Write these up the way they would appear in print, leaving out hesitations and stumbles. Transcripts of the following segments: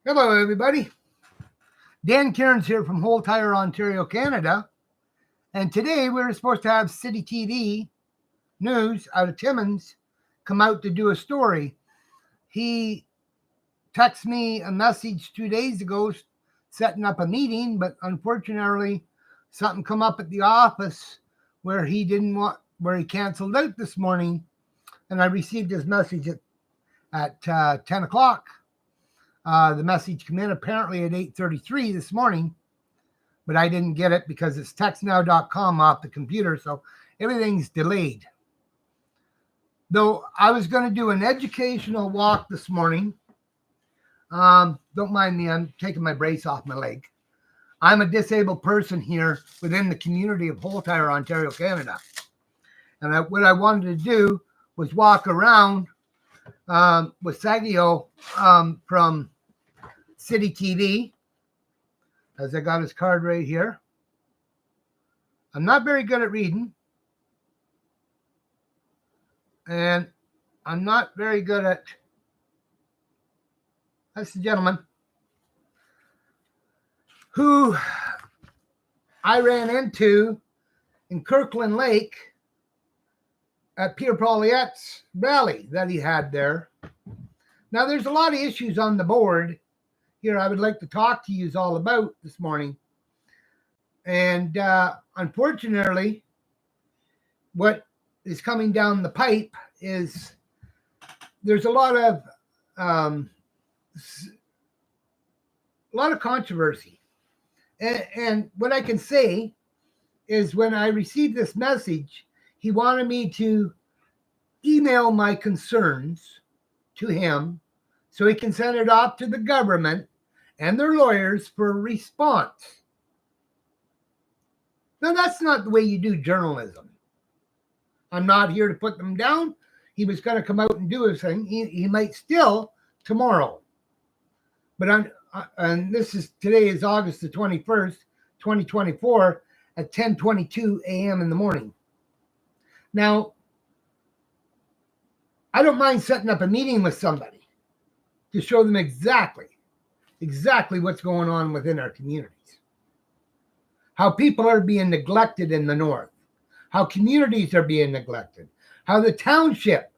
Hello, everybody. Dan Cairns here from Holtyre, Ontario, Canada. And today we were supposed to have City TV News out of Timmins come out to do a story. He texted me a message 2 days ago setting up a meeting, but unfortunately something come up at the office where he canceled out this morning. And I received his message at 10 o'clock. The message came in apparently at 8:33 this morning, but I didn't get it because it's textnow.com off the computer, so everything's delayed. Though I was going to do an educational walk this morning. Don't mind me, I'm taking my brace off my leg. I'm a disabled person here within the community of Holtyre, Ontario, Canada. And what I wanted to do was walk around with Sergio from City TV, as I got his card right here. I'm not very good at reading, and I'm not very good at, that's the gentleman who I ran into in Kirkland Lake at Pierre Pauliette's rally that he had there. Now, there's a lot of issues on the board here I would like to talk to you all about this morning. And unfortunately, what is coming down the pipe is there's a lot of controversy. And what I can say is when I received this message, he wanted me to email my concerns to him so he can send it off to the government and their lawyers for a response. Now, that's not the way you do journalism. I'm not here to put them down. He was going to come out and do his thing. He might still tomorrow. But today is August the 21st, 2024 at 10:22 a.m. in the morning. Now, I don't mind setting up a meeting with somebody to show them exactly what's going on within our communities. How people are being neglected in the north. How communities are being neglected. How the township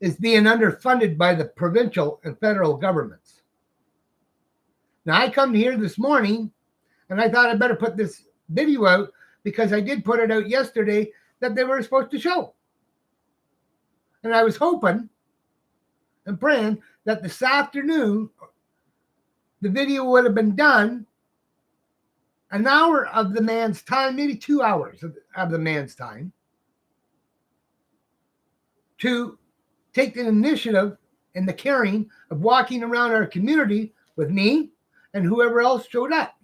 is being underfunded by the provincial and federal governments. Now, I come here this morning, and I thought I better put this video out because I did put it out yesterday that they were supposed to show. And I was hoping and praying that this afternoon, the video would have been done an hour of the man's time, maybe 2 hours of the man's time, to take the initiative and the caring of walking around our community with me and whoever else showed up.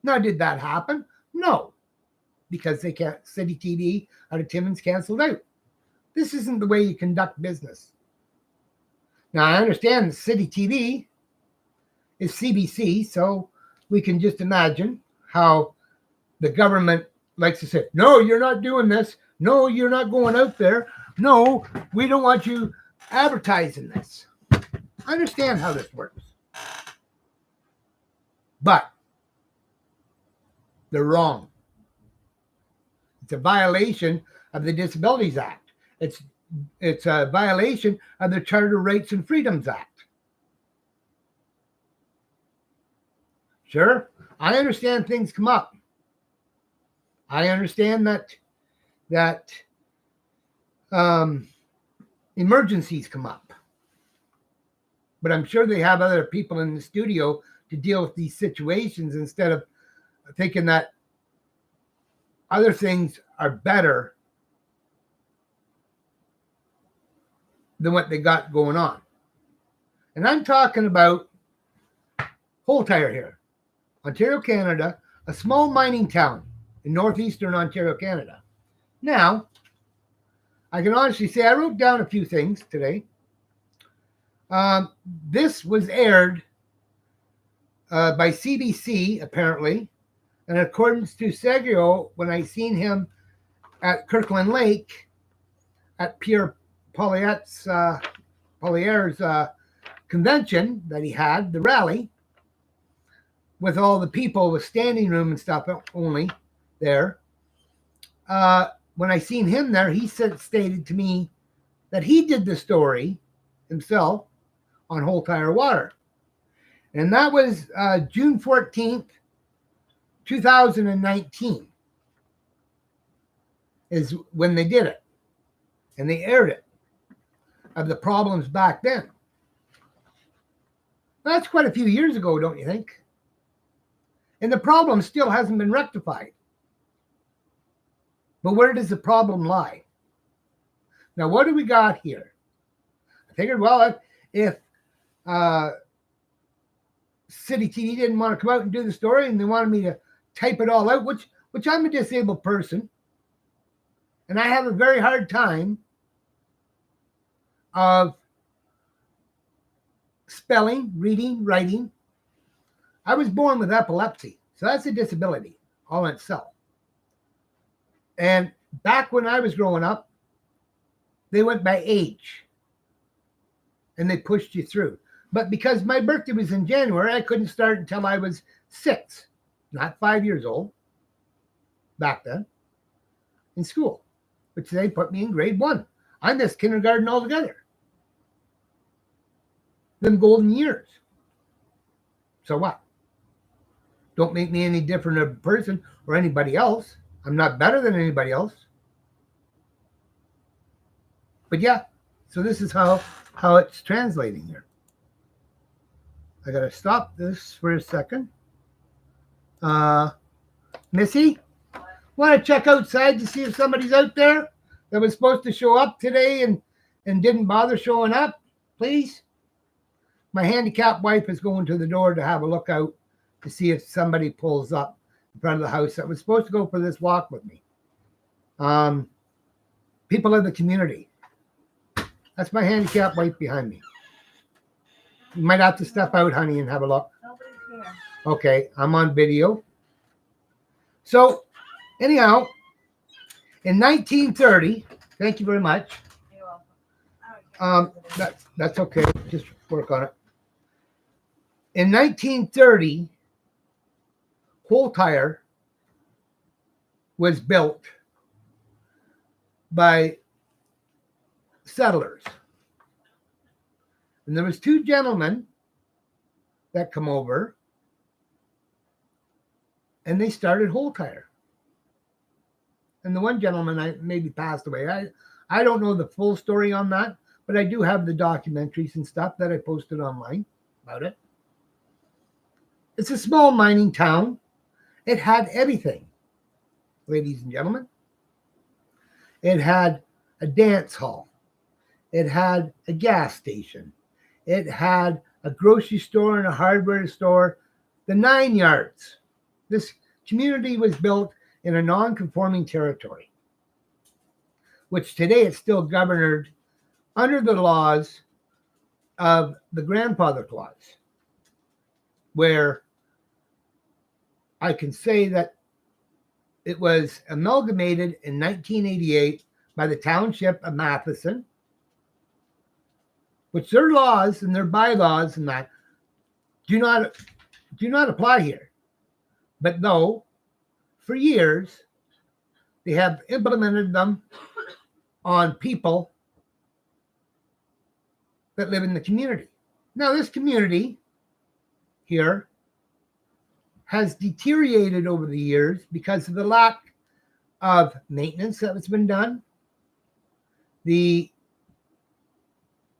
Now, did that happen? No, because they can't. City TV out of Timmins canceled out. This isn't the way you conduct business. Now, I understand City TV is CBC, so we can just imagine how the government likes to say, no, you're not doing this. No, you're not going out there. No, we don't want you advertising this. I understand how this works. But they're wrong. It's a violation of the Disabilities Act. It's a violation of the Charter Rights and Freedoms Act. Sure, I understand things come up. I understand that emergencies come up. But I'm sure they have other people in the studio to deal with these situations instead of thinking that other things are better than what they got going on. And I'm talking about Holtyre here, Ontario, Canada, a small mining town in northeastern Ontario, Canada. Now, I can honestly say I wrote down a few things today. This was aired by CBC, apparently, and according to Sergio, when I seen him at Kirkland Lake at Pierre Paulier's convention that he had, the rally, with all the people with standing room and stuff only there. When I seen him there, he stated to me that he did the story himself on Holtyre water. And that was June 14th, 2019 is when they did it. And they aired it of the problems back then. That's quite a few years ago, don't you think? And the problem still hasn't been rectified. But where does the problem lie? Now, what do we got here? I figured, well, if City TV didn't want to come out and do the story and they wanted me to type it all out, which I'm a disabled person, and I have a very hard time of spelling, reading, writing. I was born with epilepsy, so that's a disability all in itself. And back when I was growing up, they went by age and they pushed you through. But because my birthday was in January, I couldn't start until I was 6, not 5 years old back then, in school, which they put me in grade 1. I missed kindergarten altogether. Them golden years. So what? Don't make me any different of a person or anybody else. I'm not better than anybody else. But yeah, so this is how it's translating here. I gotta stop this for a second. Missy, want to check outside to see if somebody's out there that was supposed to show up today and didn't bother showing up, please? My handicapped wife is going to the door to have a look out to see if somebody pulls up in front of the house that was supposed to go for this walk with me. People in the community. That's my handicapped wife behind me. You might have to step out, honey, and have a look. Nobody's here. Okay, I'm on video. So, anyhow, in 1930, thank you very much. You're welcome. That's okay. Just work on it. In 1930, Holtyre was built by settlers. And there was 2 gentlemen that come over and they started Holtyre. And the one gentleman maybe passed away. I don't know the full story on that, but I do have the documentaries and stuff that I posted online about it. It's a small mining town. It had everything, ladies and gentlemen. It had a dance hall. It had a gas station. It had a grocery store and a hardware store, the 9 yards. This community was built in a non-conforming territory, which today is still governed under the laws of the grandfather clause, where I can say that it was amalgamated in 1988 by the township of Matheson, which their laws and their bylaws and that do not apply here. But no, for years, they have implemented them on people that live in the community. Now, this community here has deteriorated over the years because of the lack of maintenance that has been done. The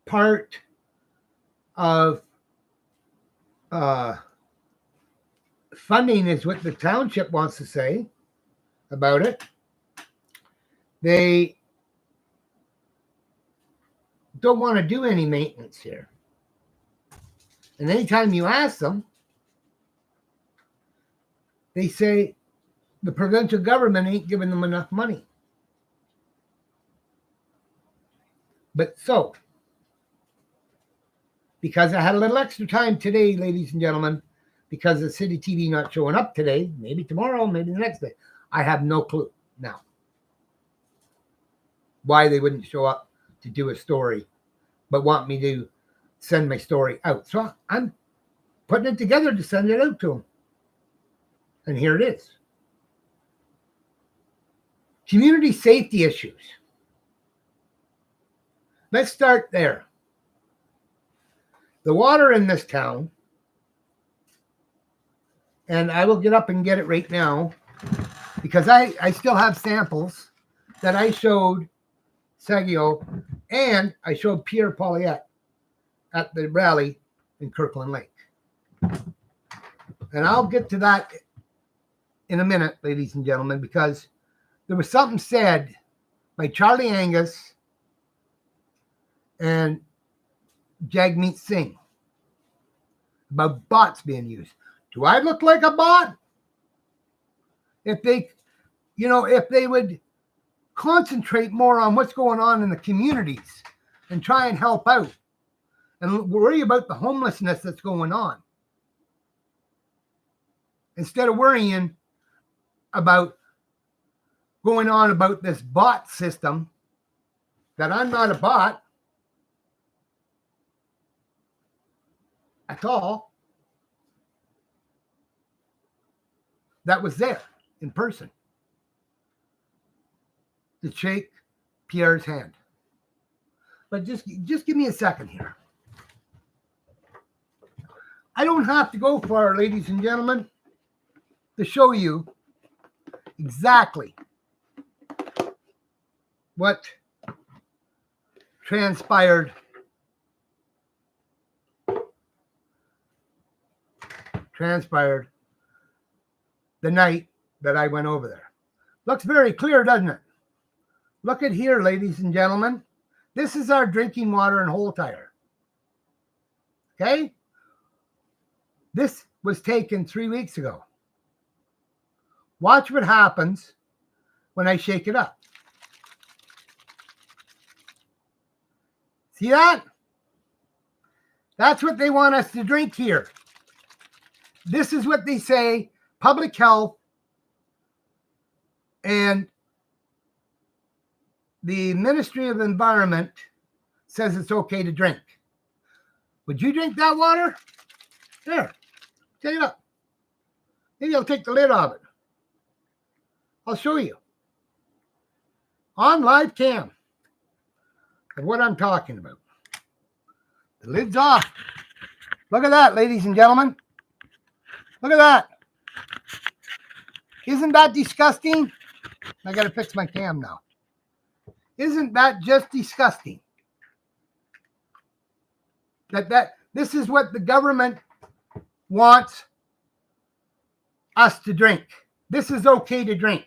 part of funding is what the township wants to say about it. They don't want to do any maintenance here. And anytime you ask them, they say the provincial government ain't giving them enough money. But so, because I had a little extra time today, ladies and gentlemen, because of City TV not showing up today, maybe tomorrow, maybe the next day, I have no clue now why they wouldn't show up to do a story, but want me to send my story out. So I'm putting it together to send it out to them. And here it is. Community safety issues. Let's start there. The water in this town, and I will get up and get it right now because I still have samples that I showed Sergio and I showed Pierre Paulette at the rally in Kirkland Lake. And I'll get to that in a minute, ladies and gentlemen, because there was something said by Charlie Angus and Jagmeet Singh about bots being used. Do I look like a bot? If they, if they would concentrate more on what's going on in the communities and try and help out and worry about the homelessness that's going on, instead of worrying about going on about this bot system, that I'm not a bot at all, that was there in person to shake Pierre's hand. But just give me a second here. I don't have to go far, ladies and gentlemen, to show you exactly what transpired the night that I went over there. Looks very clear, doesn't it? Look at here, ladies and gentlemen. This is our drinking water in Holtyre. Okay? This was taken 3 weeks ago. Watch what happens when I shake it up. See that? That's what they want us to drink here. This is what they say public health and the Ministry of Environment says it's okay to drink. Would you drink that water? There, take it up. Maybe I'll take the lid off it. I'll show you on live cam of what I'm talking about. The lid's off. Look at that, ladies and gentlemen. Look at that. Isn't that disgusting? I got to fix my cam now. Isn't that just disgusting? This is what the government wants us to drink. This is okay to drink.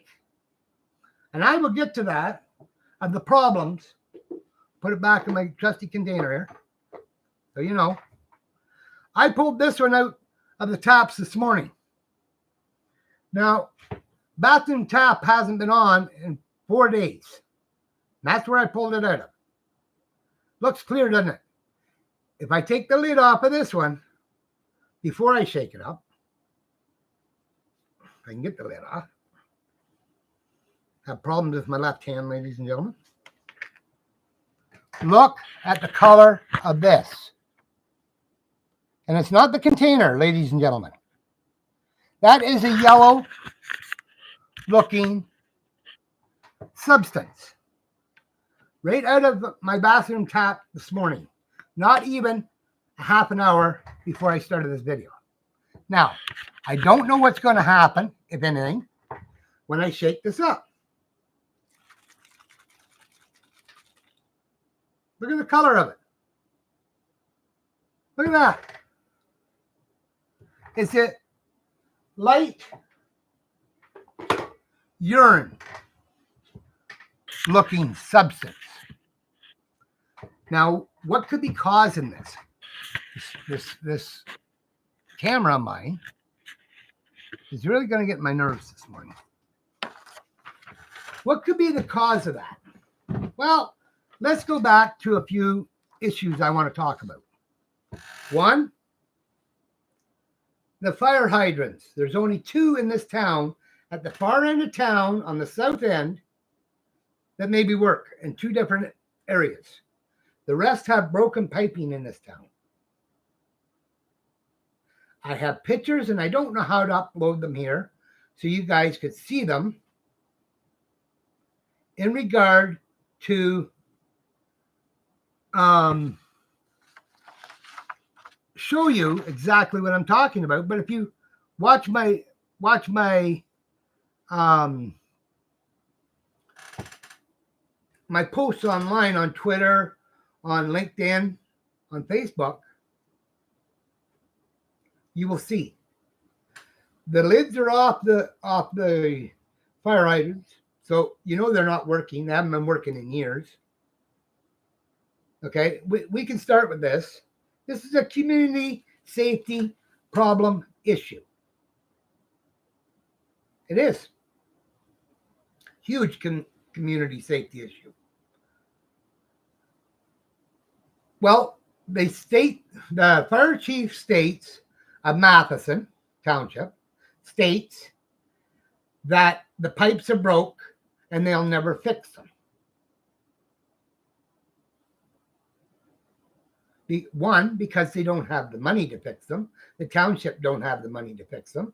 And I will get to that, of the problems. Put it back in my trusty container here. So you know. I pulled this one out of the taps this morning. Now, bathroom tap hasn't been on in 4 days. That's where I pulled it out of. Looks clear, doesn't it? If I take the lid off of this one before I shake it up, if I can get the lid off. Have problems with my left hand, ladies and gentlemen. Look at the color of this. And it's not the container, ladies and gentlemen. That is a yellow looking substance. Right out of my bathroom tap this morning. Not even a half an hour before I started this video. Now, I don't know what's going to happen, if anything, when I shake this up. Look at the color of it. Look at that. It's a light urine looking substance. Now, what could be causing this camera of mine is really going to get my nerves this morning. What could be the cause of that? Well, let's go back to a few issues I want to talk about. One, the fire hydrants. There's only 2 in this town at the far end of town on the south end that maybe work in 2 different areas. The rest have broken piping in this town. I have pictures, and I don't know how to upload them here so you guys could see them in regard to show you exactly what I'm talking about. But if you watch my my posts online on Twitter, on LinkedIn, on Facebook, you will see the lids are off the fire hydrants, so you know they're not working. They haven't been working in years. Okay, we can start with this. This is a community safety problem issue. It is huge community safety issue. Well, the fire chief states of Matheson Township states that the pipes are broke and they'll never fix them. One, because they don't have the money to fix them. The township don't have the money to fix them.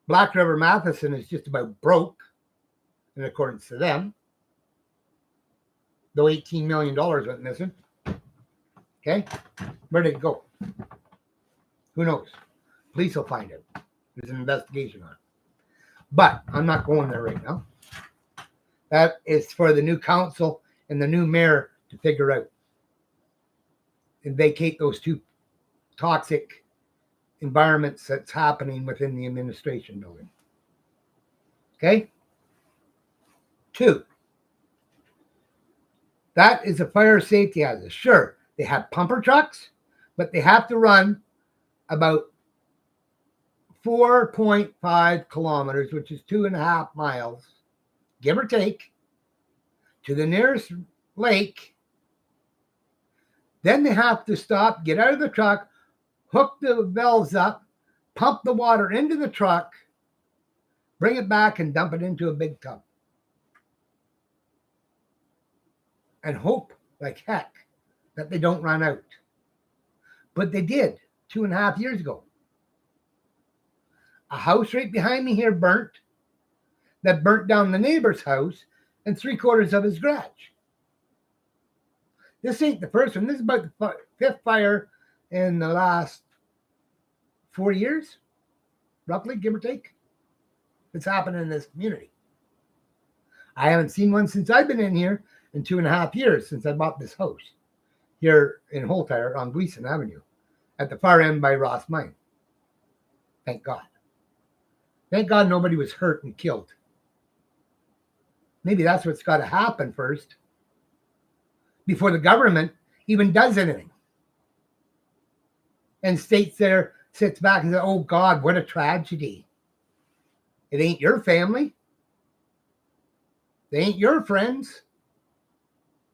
Black River Matheson is just about broke, in accordance to them. Though $18 million went missing. Okay, where did it go? Who knows? Police will find it. There's an investigation on it. But I'm not going there right now. That is for the new council and the new mayor to figure out and vacate those two toxic environments that's happening within the administration building. Okay? 2, that is a fire safety hazard. Sure, they have pumper trucks, but they have to run about 4.5 kilometers, which is 2.5 miles, give or take, to the nearest lake. Then they have to stop, get out of the truck, hook the valves up, pump the water into the truck, bring it back and dump it into a big tub. And hope like heck that they don't run out. But they did 2.5 years ago. A house right behind me here burnt down the neighbor's house and 3/4 of his garage. This ain't the first one. This is about the 5th fire in the last 4 years, roughly, give or take. It's happened in this community. I haven't seen one since I've been in here in 2.5 years, since I bought this house here in Holtyre on Gleason Avenue at the far end by Ross Mine. Thank God. Thank God nobody was hurt and killed. Maybe that's what's got to happen first before the government even does anything. And sits back and says, oh God, what a tragedy. It ain't your family. They ain't your friends.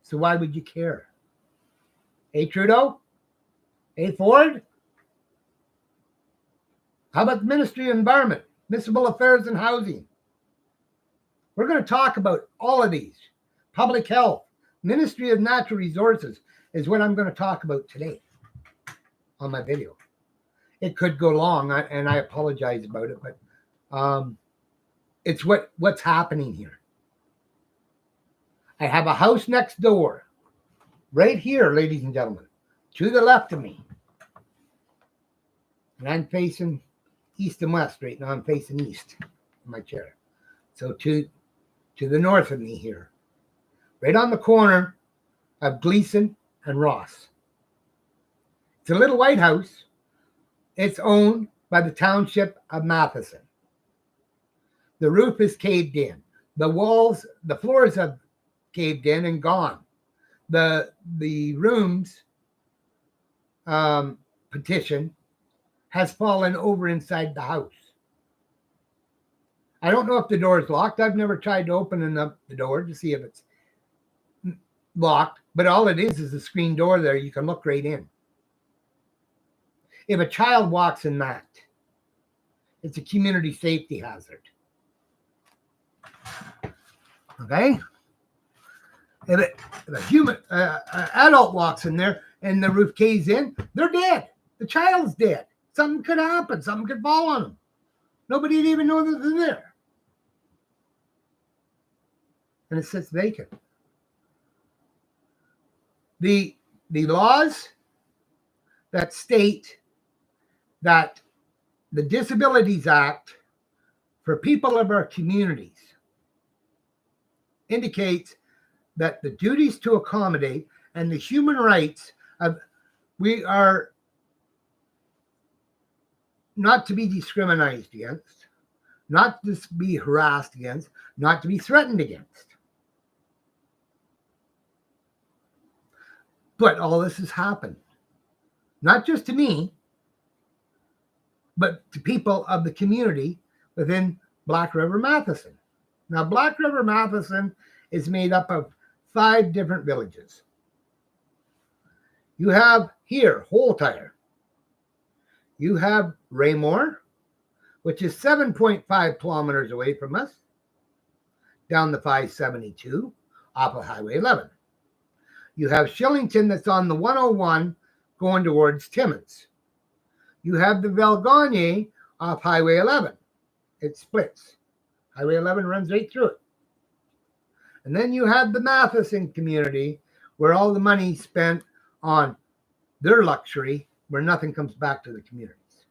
So why would you care? Hey, Trudeau? Hey, Ford? How about the Ministry of Environment, Municipal Affairs and Housing? We're going to talk about all of these. Public Health, Ministry of Natural Resources is what I'm going to talk about today on my video. It could go long, and I apologize about it, but it's what's happening here. I have a house next door, right here, ladies and gentlemen, to the left of me. And I'm facing east and west right now. I'm facing east in my chair. So to the north of me here, right on the corner of Gleason and Ross. It's a little white house. It's owned by the township of Matheson. The roof is caved in. The floors have caved in and gone. The rooms petition has fallen over inside the house. I don't know if the door is locked. I've never tried to open up the door to see if it's locked, but all it is a screen door there. You can look right in. If a child walks in that, it's a community safety hazard. Okay? If an adult walks in there and the roof caves in, they're dead. The child's dead. Something could happen. Something could fall on them. Nobody would even know that they're there. And it sits vacant. The laws that state that the Disabilities Act for people of our communities indicates that the duties to accommodate and the human rights of we are not to be discriminated against, not to be harassed against, not to be threatened against. But all this has happened, not just to me, but to people of the community within Black River Matheson. Now, Black River Matheson is made up of 5 different villages. You have here Holtyre. You have Raymore, which is 7.5 kilometers away from us, down the 572 off of Highway 11. You have Shillington that's on the 101 going towards Timmins. You have the Valgagne off Highway 11. It splits. Highway 11 runs right through it. And then you have the Matheson community where all the money spent on their luxury, where nothing comes back to the communities.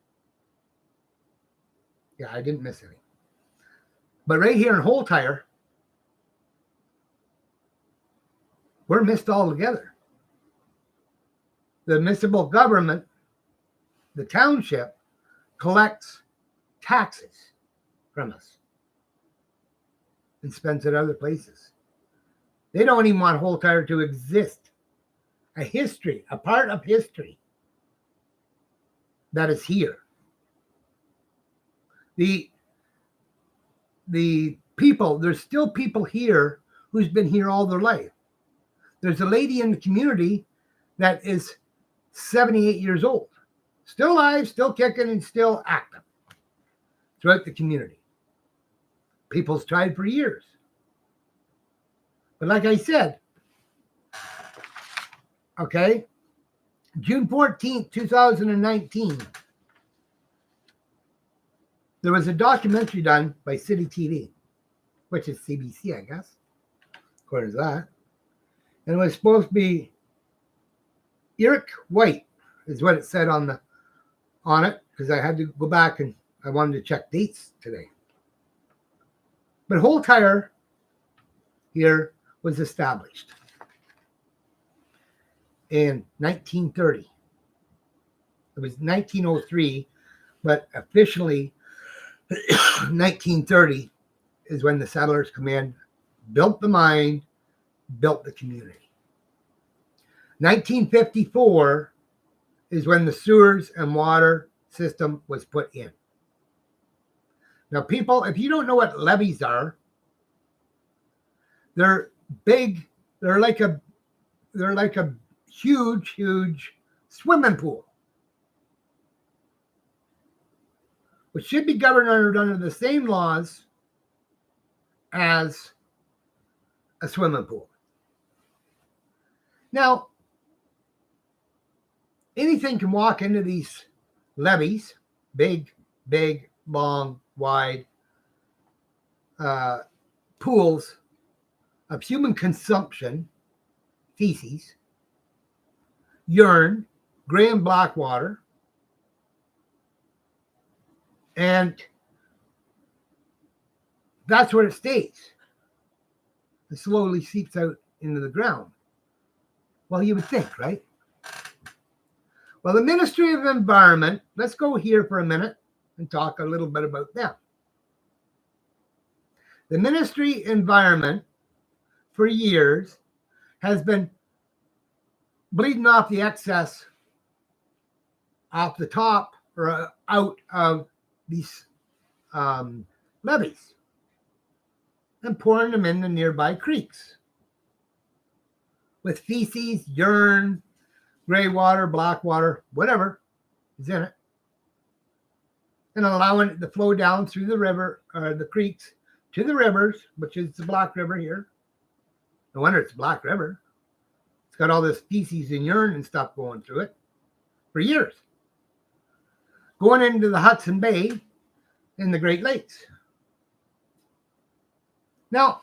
Yeah, I didn't miss any. But right here in Holtyre, we're missed altogether. The municipal government, the township, collects taxes from us and spends it other places. They don't even want Holtyre to exist. A history, a part of history that is here. The people, there's still people here who's been here all their life. There's a lady in the community that is 78 years old, still alive, still kicking, and still active throughout the community. People's tried for years. But like I said, okay, June 14th, 2019, there was a documentary done by City TV, which is CBC, I guess, according to that. And it was supposed to be Eric White, is what it said on it, because I had to go back and I wanted to check dates today. But Holtyre here was established in 1930. It was 1903, but officially 1930 is when the settlers come in, built the mine, built the community. 1954 is when the sewers and water system was put in. Now, people, if you don't know what levees are, they're big. They're like a huge swimming pool, which should be governed under the same laws as a swimming pool. Now, anything can walk into these levees, big, long, wide pools of human consumption, feces, urine, gray and black water, and that's where it stays. It slowly seeps out into the ground. Well, you would think, right? Well, the Ministry of Environment, let's go here for a minute and talk a little bit about them. The Ministry of Environment for years has been bleeding off the excess off the top or out of these levees and pouring them in the nearby creeks with feces, urine, gray water, black water, whatever is in it, and allowing it to flow down through the river or the creeks to the rivers, which is the Black River here. No wonder it's Black River. It's got all this feces and urine and stuff going through it for years. going into the Hudson Bay and the Great Lakes. Now,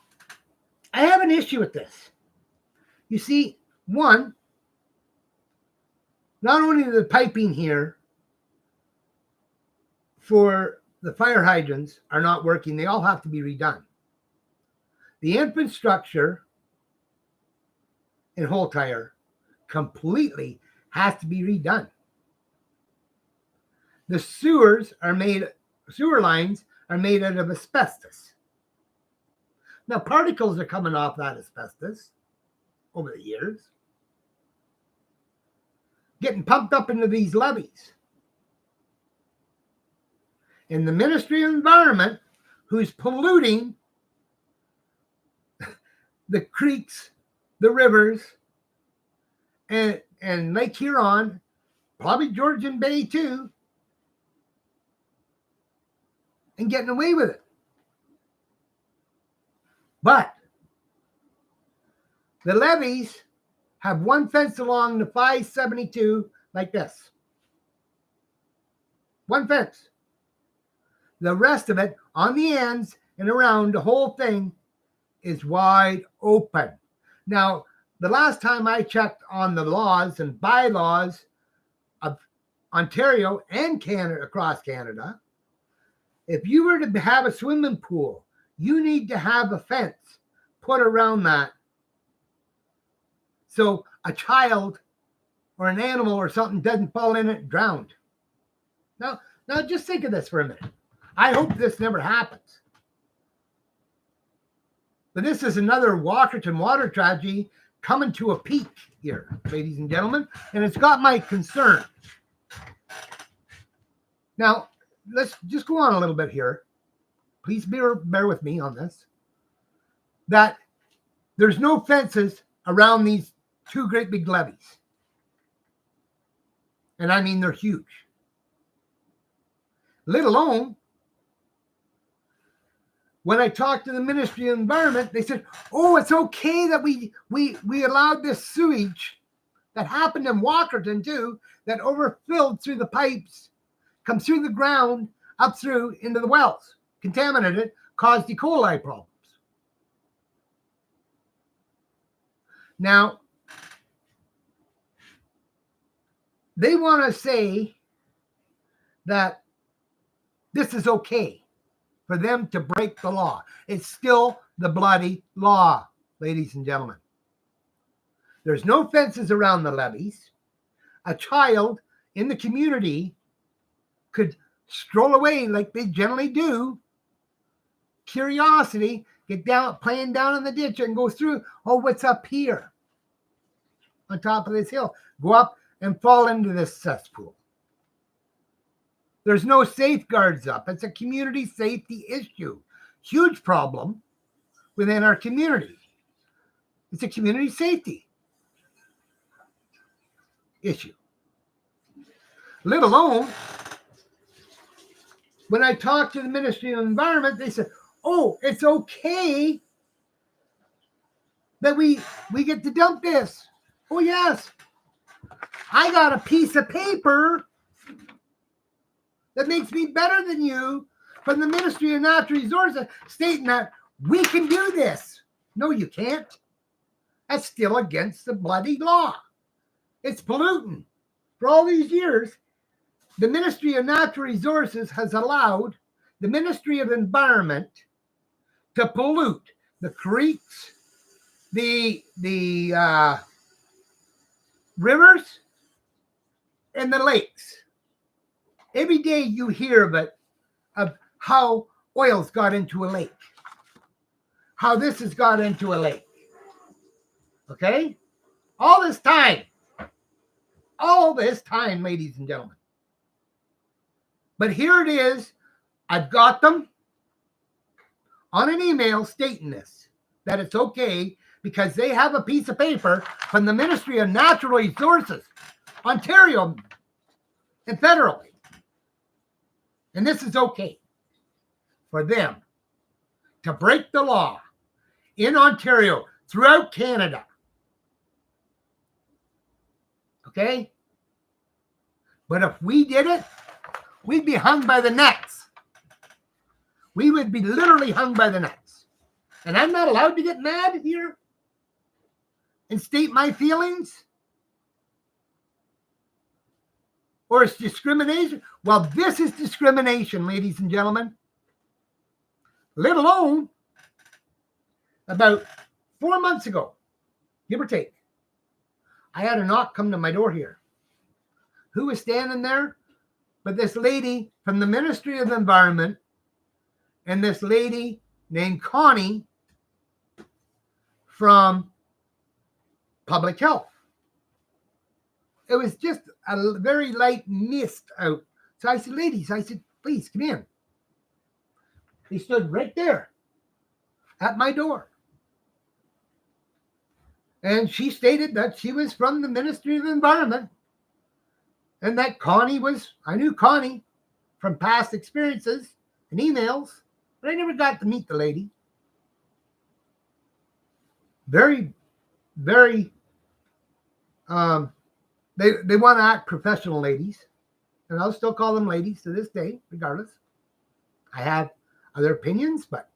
I have an issue with this. You see, one, not only the piping here for the fire hydrants are not working, they all have to be redone. The infrastructure in Holtyre completely has to be redone. The sewer lines are made out of asbestos. Now, particles are coming off that asbestos over the years, getting pumped up into these levees. And the Ministry of Environment, who's polluting the creeks, the rivers, and Lake Huron, probably Georgian Bay too, and getting away with it. But the levees have one fence along the 572 like this. One fence. The rest of it on the ends and around the whole thing is wide open. Now, the last time I checked on the laws and bylaws of Ontario and Canada, across Canada, if you were to have a swimming pool, you need to have a fence put around that so a child or an animal or something doesn't fall in it and drown. Now just think of this for a minute. I hope this never happens. But this is another Walkerton water tragedy coming to a peak here, ladies and gentlemen, and it's got my concern. Now, let's just go on a little bit here. Please bear with me on this. That there's no fences around these two great big levees. And I mean, they're huge. Let alone, when I talked to the Ministry of Environment, they said, oh, it's okay that we allowed this sewage that happened in Walkerton too, that overfilled through the pipes, comes through the ground, up through into the wells, contaminated it, caused E. coli problems. Now, they want to say that this is okay for them to break the law. It's still the bloody law, ladies and gentlemen. There's no fences around the levees. A child in the community could stroll away like they generally do. Curiosity, get down, playing down in the ditch and go through. Oh, what's up here on top of this hill? Go up and fall into this cesspool. There's no safeguards up. It's a community safety issue. Huge problem within our community. It's a community safety issue. Let alone, when I talked to the Ministry of Environment, they said, oh, it's okay that we get to dump this. Oh, yes. I got a piece of paper that makes me better than you from the Ministry of Natural Resources stating that we can do this. No, you can't. That's still against the bloody law. It's polluting. For all these years, the Ministry of Natural Resources has allowed the Ministry of Environment to pollute the creeks, the rivers, and the lakes. Every day you hear of how oil's got into a lake, how this has got into a lake. Okay? All this time, ladies and gentlemen. But here it is. I've got them on an email stating this, that it's okay because they have a piece of paper from the Ministry of Natural Resources, Ontario, and federally. And this is okay for them to break the law in Ontario, throughout Canada. Okay? But if we did it, we'd be hung by the necks. We would be literally hung by the necks. And I'm not allowed to get mad here and state my feelings? Or it's discrimination? Well, this is discrimination, ladies and gentlemen. Let alone about 4 months ago, give or take, I had a knock come to my door here. Who was standing there? But this lady from the Ministry of Environment and this lady named Connie from Public Health. It was just a very light mist out. So I said, ladies, I said, please come in. They stood right there at my door. And she stated that she was from the Ministry of Environment and that Connie was, I knew Connie from past experiences and emails, but I never got to meet the lady. Very, very, they want to act professional, ladies, and I'll still call them ladies to this day, regardless. I have other opinions, but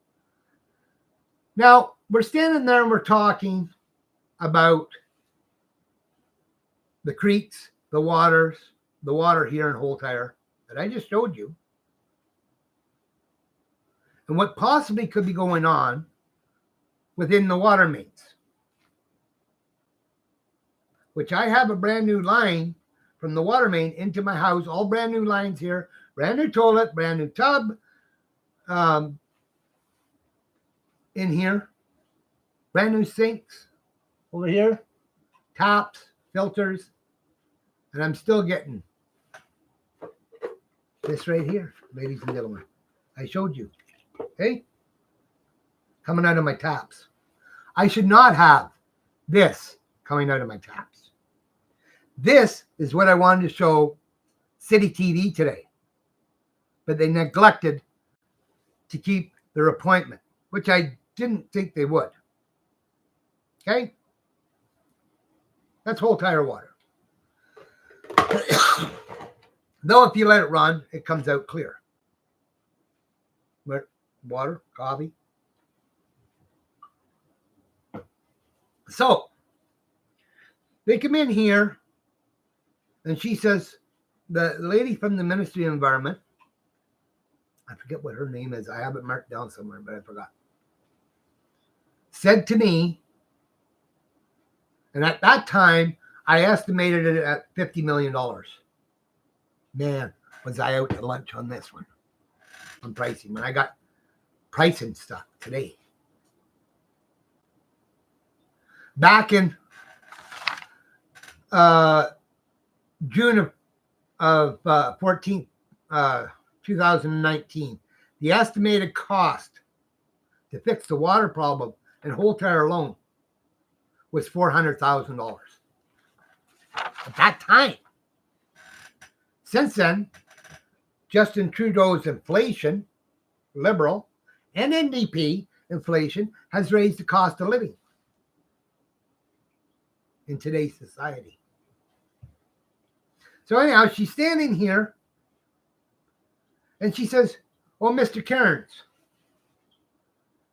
now we're standing there and we're talking about the creeks, the water here in Holtyre that I just showed you, and what possibly could be going on within the water mains, which I have a brand new line from the water main into my house, all brand new lines here, brand new toilet, brand new tub in here, brand new sinks over here, taps, filters, and I'm still getting this right here, ladies and gentlemen. I showed you, okay? Coming out of my taps. I should not have this coming out of my taps. This is what I wanted to show City TV today, but they neglected to keep their appointment, which I didn't think they would. Okay? That's Holtyre water. Though if you let it run, it comes out clear. But water, coffee. So they come in here and she says, the lady from the Ministry of Environment, I forget what her name is. I have it marked down somewhere, but I forgot. Said to me, and at that time, I estimated it at $50 million. Man, was I out to lunch on this one, on pricing. When I got pricing stuff today. Back in June of 2019, the estimated cost to fix the water problem in Holtyre alone was $400,000 at that time. Since then, Justin Trudeau's inflation, Liberal, and NDP inflation has raised the cost of living in today's society. So anyhow, she's standing here and she says, "Oh, Mr. Cairns,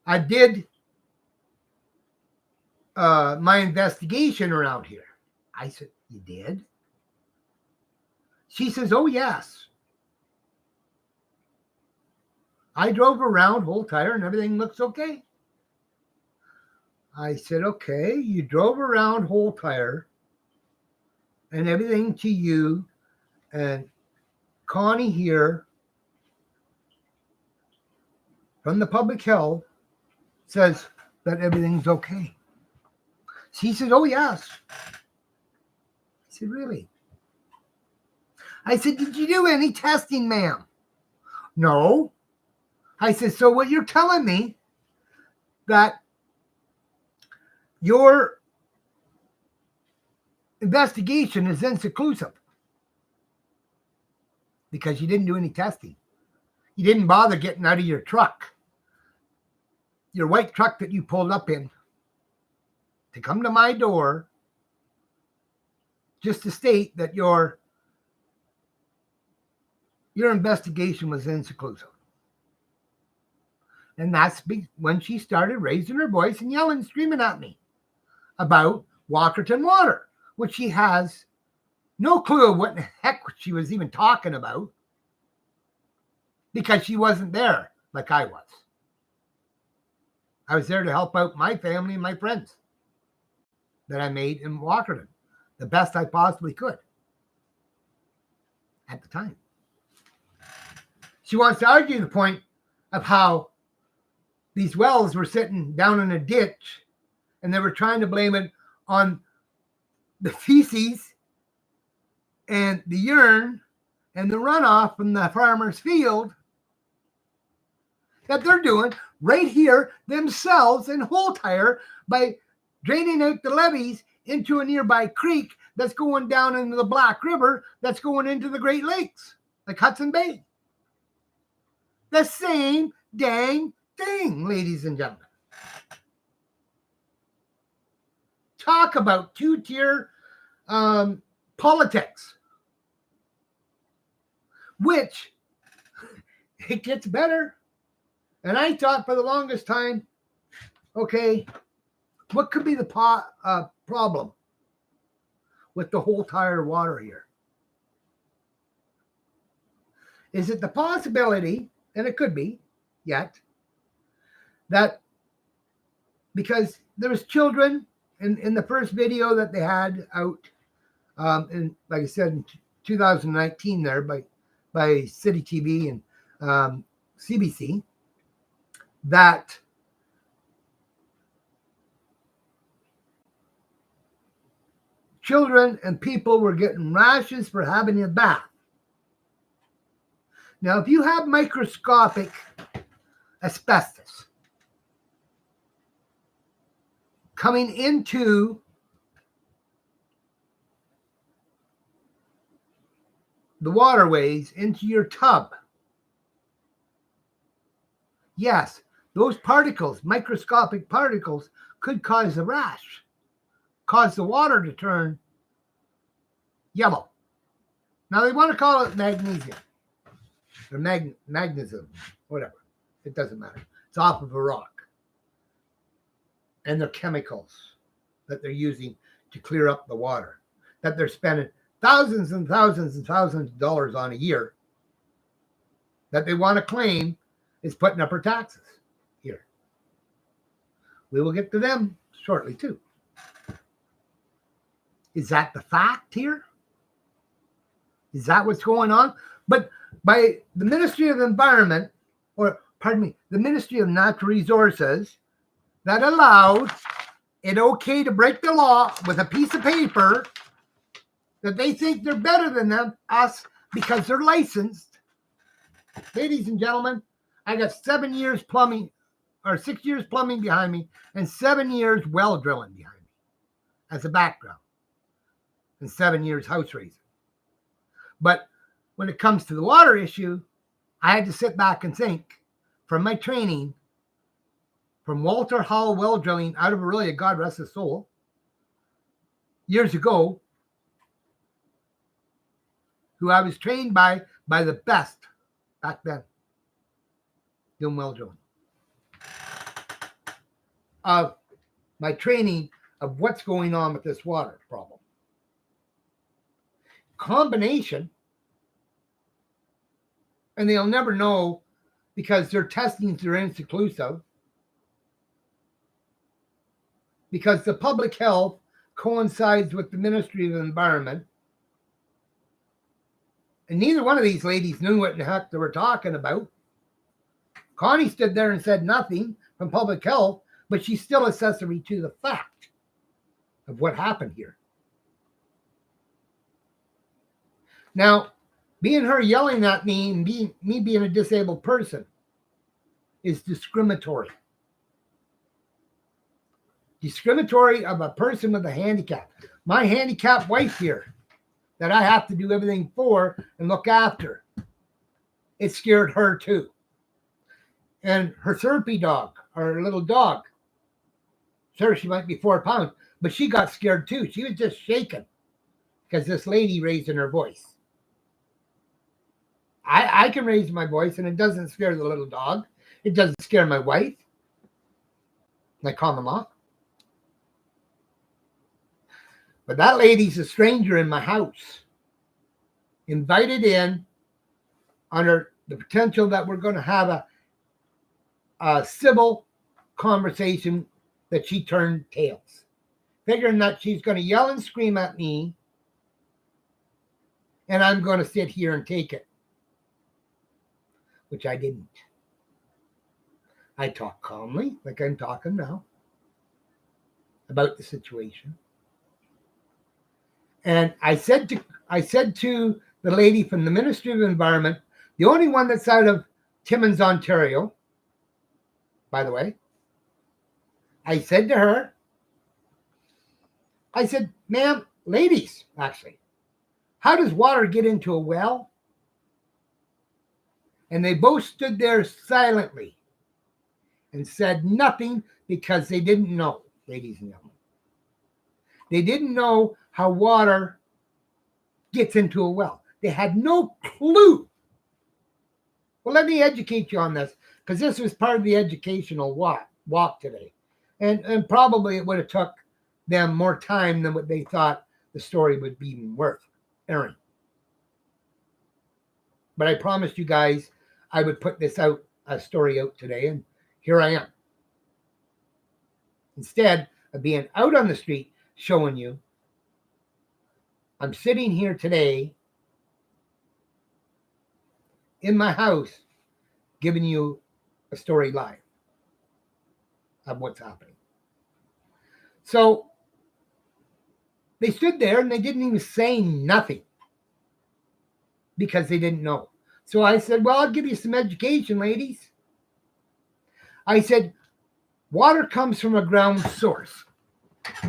I did my investigation around here." I said, "You did?" She says, "Oh, yes. I drove around Holtyre and everything looks okay." I said, "Okay, you drove around Holtyre and everything to you, and Connie here from the public health says that everything's okay." She said, "Oh, yes." I said, "Really?" I said, "Did you do any testing, ma'am?" "No." I said, "So what you're telling me that your investigation is inconclusive because you didn't do any testing. You didn't bother getting out of your truck, your white truck that you pulled up in, to come to my door just to state that your your investigation was inconclusive. And that's when she started raising her voice and yelling, screaming at me about Walkerton water, which she has no clue of what the heck she was even talking about because she wasn't there like I was. I was there to help out my family and my friends that I made in Walkerton the best I possibly could at the time. She wants to argue the point of how these wells were sitting down in a ditch and they were trying to blame it on the feces and the urine and the runoff from the farmer's field that they're doing right here themselves in Holtyre by draining out the levees into a nearby creek that's going down into the Black River, that's going into the Great Lakes, like Hudson Bay. The same dang thing, ladies and gentlemen. Talk about two-tier politics, which it gets better. And I thought for the longest time, okay, what could be the problem with the Holtyre water here? Is it the possibility, and it could be yet, that because there was children in the first video that they had out, in, like I said, in 2019 there by City TV and CBC, that children and people were getting rashes for having a bath. Now, if you have microscopic asbestos coming into the waterways, into your tub, yes, those particles, microscopic particles, could cause a rash, cause the water to turn yellow. Now, they want to call it magnesium or magnetism, whatever. It doesn't matter. It's off of a rock. And they're chemicals that they're using to clear up the water, that they're spending thousands and thousands and thousands of dollars on a year, that they want to claim is putting up our taxes here. We will get to them shortly too. Is that the fact here? Is that what's going on? But by the Ministry of Environment, or pardon me, the Ministry of Natural Resources, that allowed it okay to break the law with a piece of paper that they think they're better than us because they're licensed. Ladies and gentlemen, I got 7 years plumbing, or 6 years plumbing behind me, and 7 years well drilling behind me as a background, and 7 years house raising. But when it comes to the water issue, I had to sit back and think from my training from Walter Hall well drilling out of Aurelia, God rest his soul, years ago, who I was trained by the best back then, doing well drilling. Of my training of what's going on with this water problem. Combination, and they'll never know because their testings are inconclusive, because the public health coincides with the Ministry of Environment, and neither one of these ladies knew what the heck they were talking about. Connie stood there and said nothing from public health, but she's still accessory to the fact of what happened here. Now, being her yelling at me and me being a disabled person is discriminatory. Discriminatory of a person with a handicap. My handicapped wife here that I have to do everything for and look after. It scared her too. And her therapy dog, our little dog, sure, she might be 4 pounds, but she got scared too. She was just shaking because this lady raising her voice. I can raise my voice, and it doesn't scare the little dog. It doesn't scare my wife, my common law. But that lady's a stranger in my house, invited in under the potential that we're going to have a civil conversation that she turned tails, figuring that she's going to yell and scream at me, and I'm going to sit here and take it, which I didn't. I talked calmly, like I'm talking now, about the situation. And I said to the lady from the Ministry of Environment, the only one that's out of Timmins, Ontario, by the way, I said to her, I said, ma'am, ladies, actually, how does water get into a well? And they both stood there silently and said nothing because they didn't know, ladies and gentlemen. They didn't know how water gets into a well. They had no clue. Well, let me educate you on this, because this was part of the educational walk today. And probably it would have took them more time than what they thought the story would be even worth airing. But I promised you guys I would put this out, a story out today, and here I am. Instead of being out on the street showing you, I'm sitting here today in my house giving you a story live of what's happening. So they stood there and they didn't even say nothing because they didn't know. So I said, well, I'll give you some education, ladies. I said, water comes from a ground source.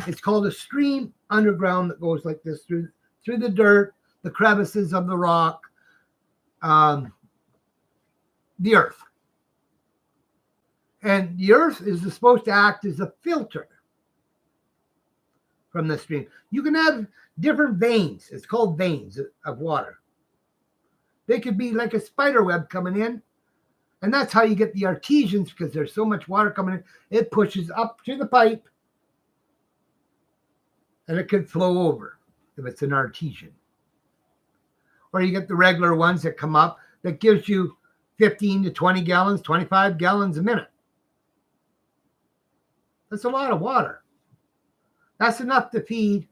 It's called a stream underground that goes like this through the dirt, the crevices of the rock, the earth. And the earth is supposed to act as a filter from the stream. You can have different veins. It's called veins of water. They could be like a spider web coming in. And that's how you get the artesians, because there's so much water coming in. It pushes up to the pipe and it could flow over if it's an artesian. Or you get the regular ones that come up that gives you 15 to 20 gallons, 25 gallons a minute. That's a lot of water. That's enough to feed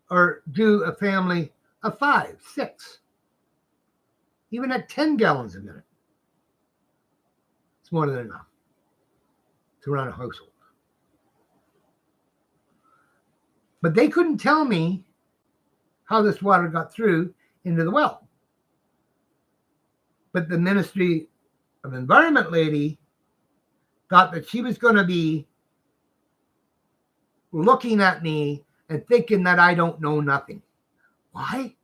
or do a family of 5, 6, even at 10 gallons a minute. It's more than enough to run a household. But they couldn't tell me how this water got through into the well. But the Ministry of Environment lady thought that she was going to be looking at me and thinking that I don't know nothing. Why?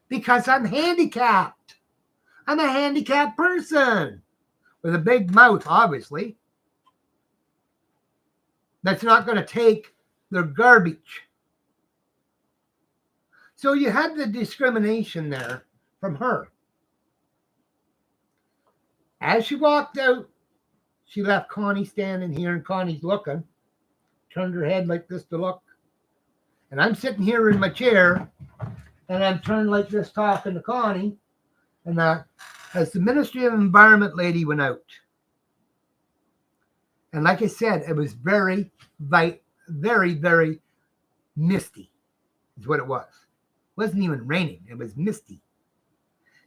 Because I'm handicapped. I'm a handicapped person with a big mouth, obviously, that's not going to take their garbage. So you had the discrimination there from her. As she walked out, she left Connie standing here, and Connie's looking, turned her head like this to look. And I'm sitting here in my chair, and I'm turned like this talking to Connie. And as the Ministry of Environment lady went out, and like I said, it was very, very, very misty, is what it was. It wasn't even raining. It was misty.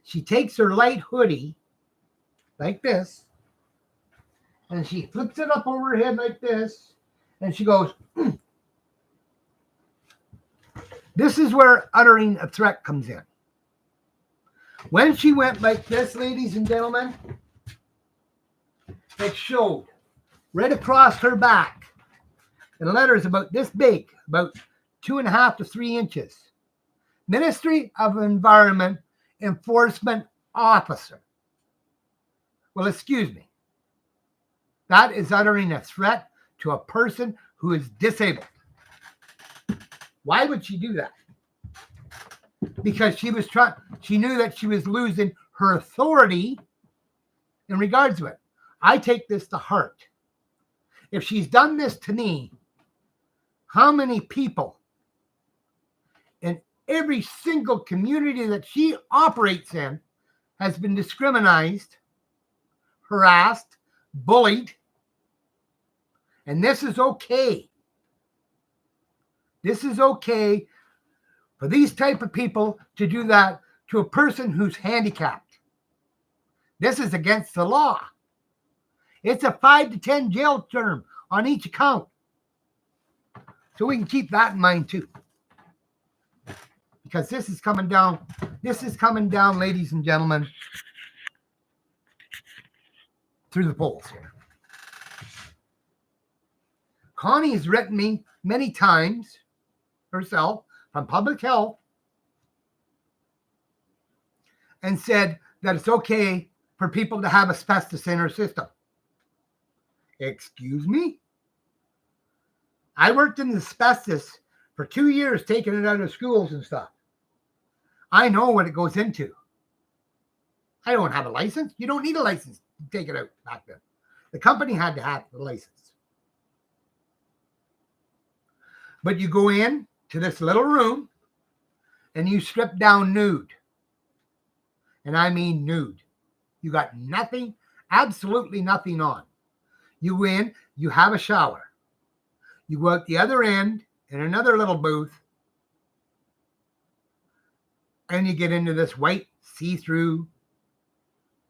She takes her light hoodie like this, and she flips it up over her head like this, and she goes, This is where uttering a threat comes in. When she went like this, ladies and gentlemen, it showed right across her back in letters about this big, about 2.5 to 3 inches. Ministry of Environment Enforcement Officer. Well, excuse me. That is uttering a threat to a person who is disabled. Why would she do that? Because she knew that she was losing her authority in regards to it. I take this to heart. If she's done this to me, how many people in every single community that she operates in has been discriminated, harassed, bullied, and this is okay. This is okay for these type of people to do that to a person who's handicapped. This is against the law. It's a 5 to 10 jail term on each account. So we can keep that in mind too. Because this is coming down, ladies and gentlemen, through the polls here. Connie has written me many times herself from public health and said that it's okay for people to have asbestos in her system. Excuse me? I worked in asbestos for 2 years, taking it out of schools and stuff. I know what it goes into. I don't have a license. You don't need a license to take it out back then. The company had to have the license. But you go in to this little room and you strip down nude. And I mean nude. You got nothing, absolutely nothing on. You go in, you have a shower. You go out the other end in another little booth and you get into this white see-through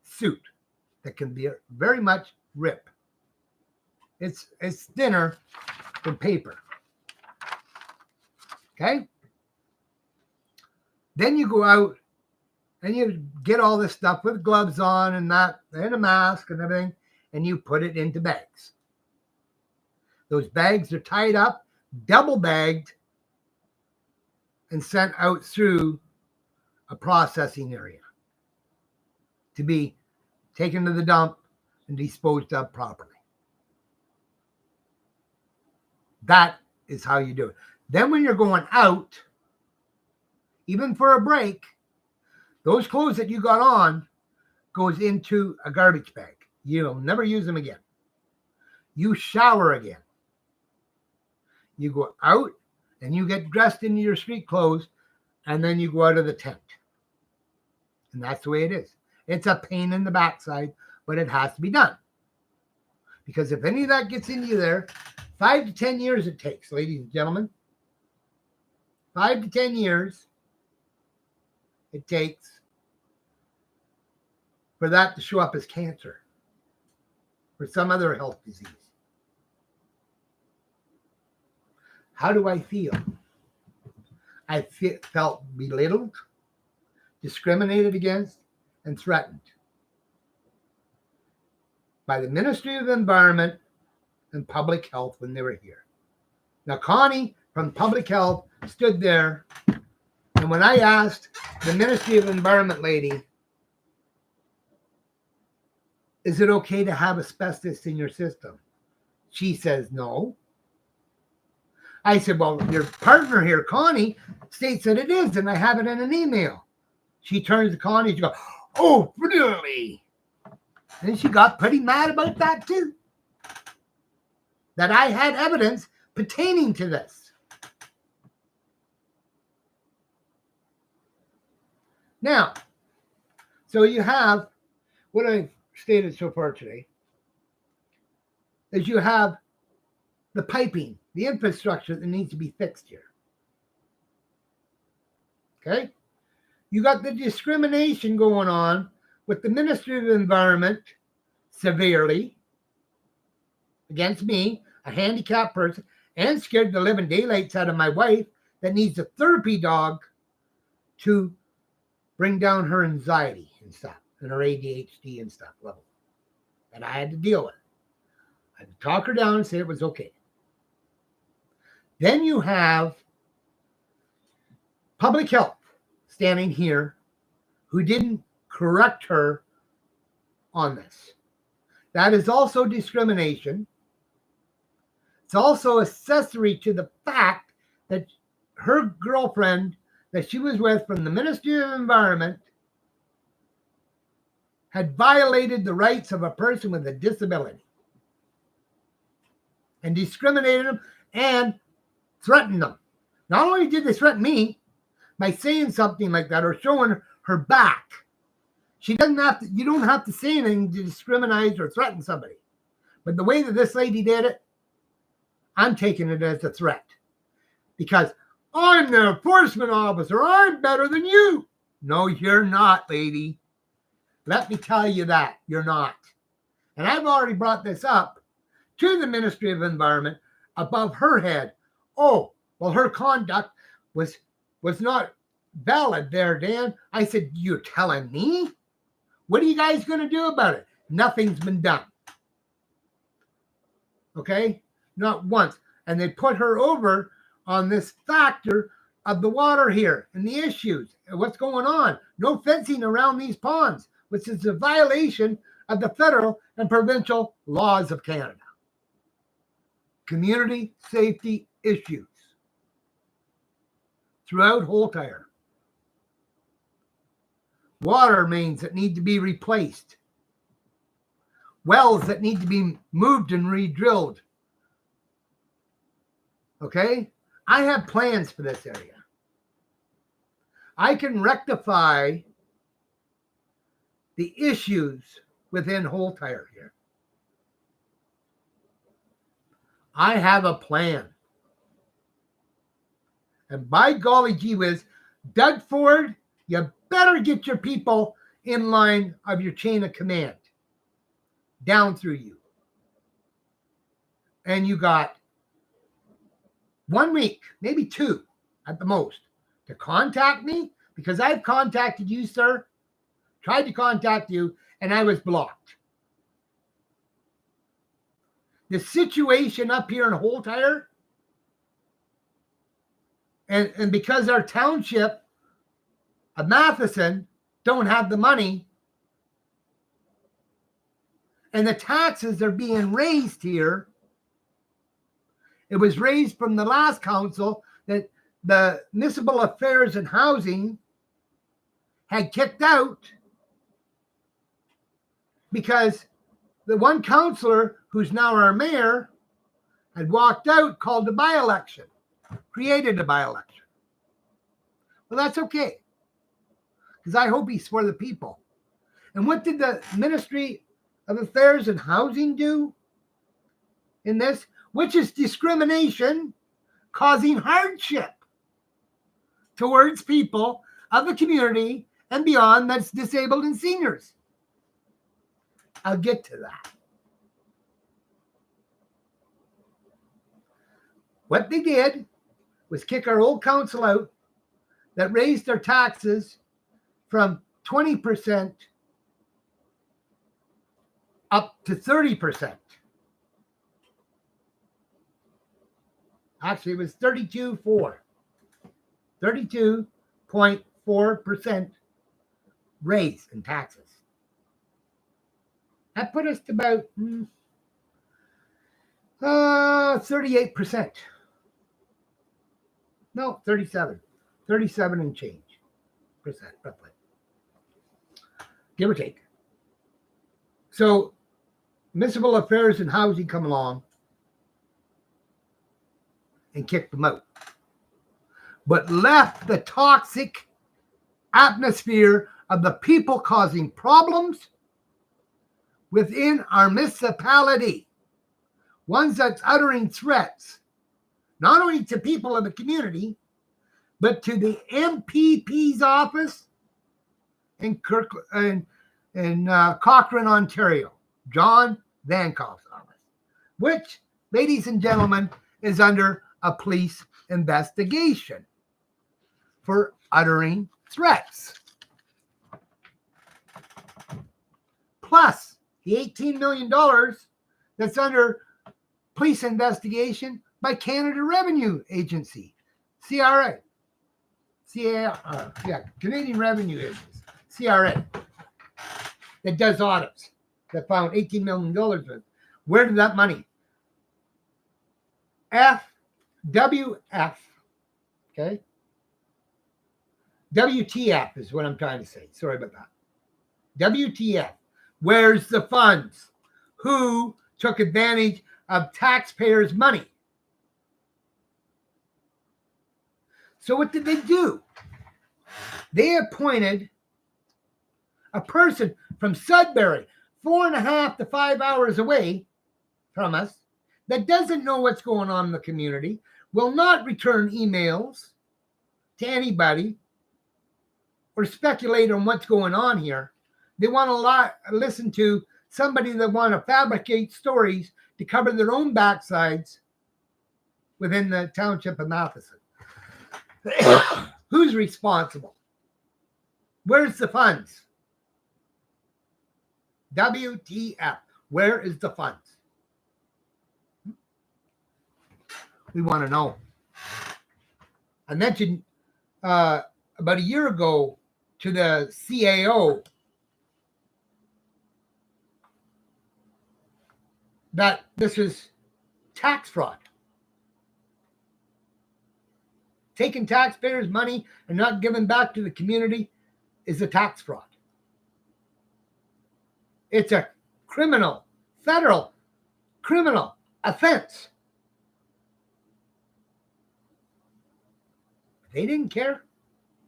suit that can be very much rip. It's thinner than paper. Okay? Then you go out and you get all this stuff with gloves on and that, and a mask and everything, and you put it into bags. Those bags are tied up, double bagged, and sent out through a processing area to be taken to the dump and disposed of properly. That is how you do it. Then when you're going out, even for a break, those clothes that you got on goes into a garbage bag. You'll never use them again. You shower again. You go out and you get dressed into your street clothes and then you go out of the tent. And that's the way it is. It's a pain in the backside, but it has to be done. Because if any of that gets into you there, 5 to 10 years it takes, ladies and gentlemen. 5 to 10 years it takes for that to show up as cancer or some other health disease. How do I feel? I felt belittled, discriminated against, and threatened by the Ministry of Environment and Public Health when they were here. Now, Connie from Public Health stood there, and when I asked the Ministry of Environment lady, is it okay to have asbestos in your system? She says no. I said, well, your partner here, Connie, states that it is, and I have it in an email. She turns to Connie and she goes, oh, really? And she got pretty mad about that too. That I had evidence pertaining to this. Now, so you have what I've stated so far today is you have the piping, the infrastructure that needs to be fixed here. Okay? You got the discrimination going on with the Ministry of Environment severely against me, a handicapped person, and scared the living daylights out of my wife that needs a therapy dog to bring down her anxiety and stuff, and her ADHD and stuff level that I had to deal with. I had to talk her down and say it was okay. Then you have Public Health standing here who didn't correct her on this. That is also discrimination. It's also accessory to the fact that her girlfriend that she was with from the Ministry of Environment had violated the rights of a person with a disability and discriminated them and threatened them. Not only did they threaten me by saying something like that or showing her back, you don't have to say anything to discriminate or threaten somebody. But the way that this lady did it, I'm taking it as a threat. Because I'm the enforcement officer. I'm better than you. No, you're not, lady. Let me tell you that. You're not. And I've already brought this up to the Ministry of Environment above her head. Oh, well, her conduct was not valid there, Dan. I said, you're telling me? What are you guys going to do about it? Nothing's been done. Okay? Not once. And they put her over on this factor of the water here and the issues and what's going on. No fencing around these ponds, which is a violation of the federal and provincial laws of Canada. Community safety issues throughout Holtyre. Water mains that need to be replaced. Wells that need to be moved and re-drilled. Okay? I have plans for this area. I can rectify the issues within Holtyre here. I have a plan. And by golly gee whiz, Doug Ford, you better get your people in line of your chain of command down through you. And you got 1 week, maybe 2 at the most, to contact me, because I've contacted you, sir, tried to contact you, and I was blocked. The situation up here in Holtyre, and because our township of Matheson don't have the money, and the taxes are being raised here. It was raised from the last council that the Municipal Affairs and Housing had kicked out because the one councillor, who's now our mayor, had walked out, called a by-election, created a by-election. Well, that's okay, because I hope he's for the people. And what did the Ministry of Affairs and Housing do in this? Which is discrimination causing hardship towards people of the community and beyond that's disabled and seniors. I'll get to that. What they did was kick our old council out that raised their taxes from 20% up to 30%. Actually, it was 32.4% raise in taxes. That put us to about 38%. No, 37 and change percent, roughly, give or take. So, Municipal Affairs and Housing come along and kicked them out, but left the toxic atmosphere of the people causing problems within our municipality, ones that's uttering threats, not only to people in the community, but to the MPP's office in Cochrane, Ontario, John Vankoff's office, which, ladies and gentlemen, is under a police investigation for uttering threats. Plus the $18 million that's under police investigation by Canada Revenue Agency, CRA. Canadian Revenue Agency, CRA, that does audits, that found $18 million with. Where did that money? WF, okay? WTF is what I'm trying to say. Sorry about that. WTF. Where's the funds? Who took advantage of taxpayers' money? So what did they do? They appointed a person from Sudbury, 4.5 to 5 hours away from us, that doesn't know what's going on in the community, will not return emails to anybody or speculate on what's going on here. They want to listen to somebody that want to fabricate stories to cover their own backsides within the township of Matheson. Who's responsible? Where's the funds? WTF. Where is the funds? We want to know. I mentioned about a year ago to the CAO that this is tax fraud. Taking taxpayers' money and not giving back to the community is a tax fraud. It's a federal criminal offense. They didn't care.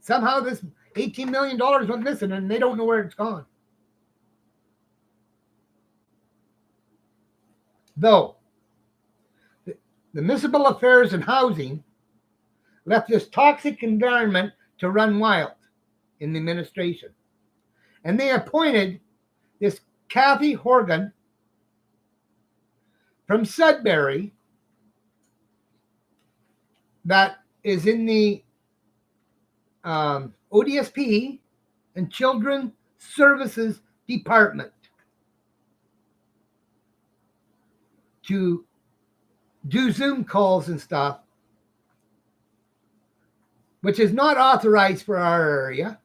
Somehow this $18 million went missing and they don't know where it's gone. Though the Municipal Affairs and Housing left this toxic environment to run wild in the administration. And they appointed this Kathy Horgan from Sudbury that is in the ODSP and Children Services Department to do Zoom calls and stuff, which is not authorized for our area,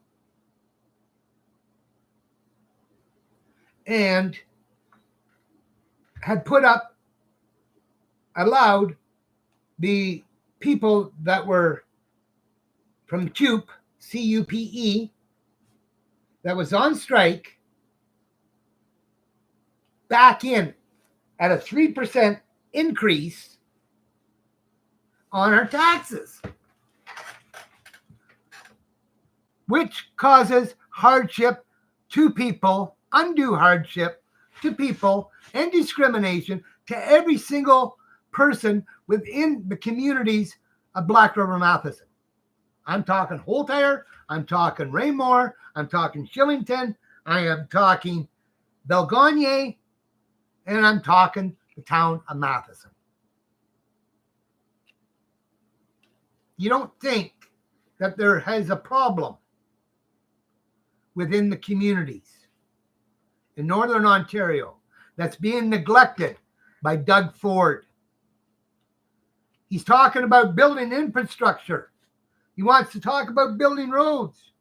and had allowed the people that were from CUPE, C-U-P-E, that was on strike back in at a 3% increase on our taxes, which causes hardship to people, undue hardship to people, and discrimination to every single person within the communities of Black River Matheson. I'm talking Holtyre, I'm talking Raymore, I'm talking Shillington, I am talking Belgagne, and I'm talking the town of Matheson. You don't think that there has a problem within the communities in Northern Ontario that's being neglected by Doug Ford. He's talking about building infrastructure. He wants to talk about building roads,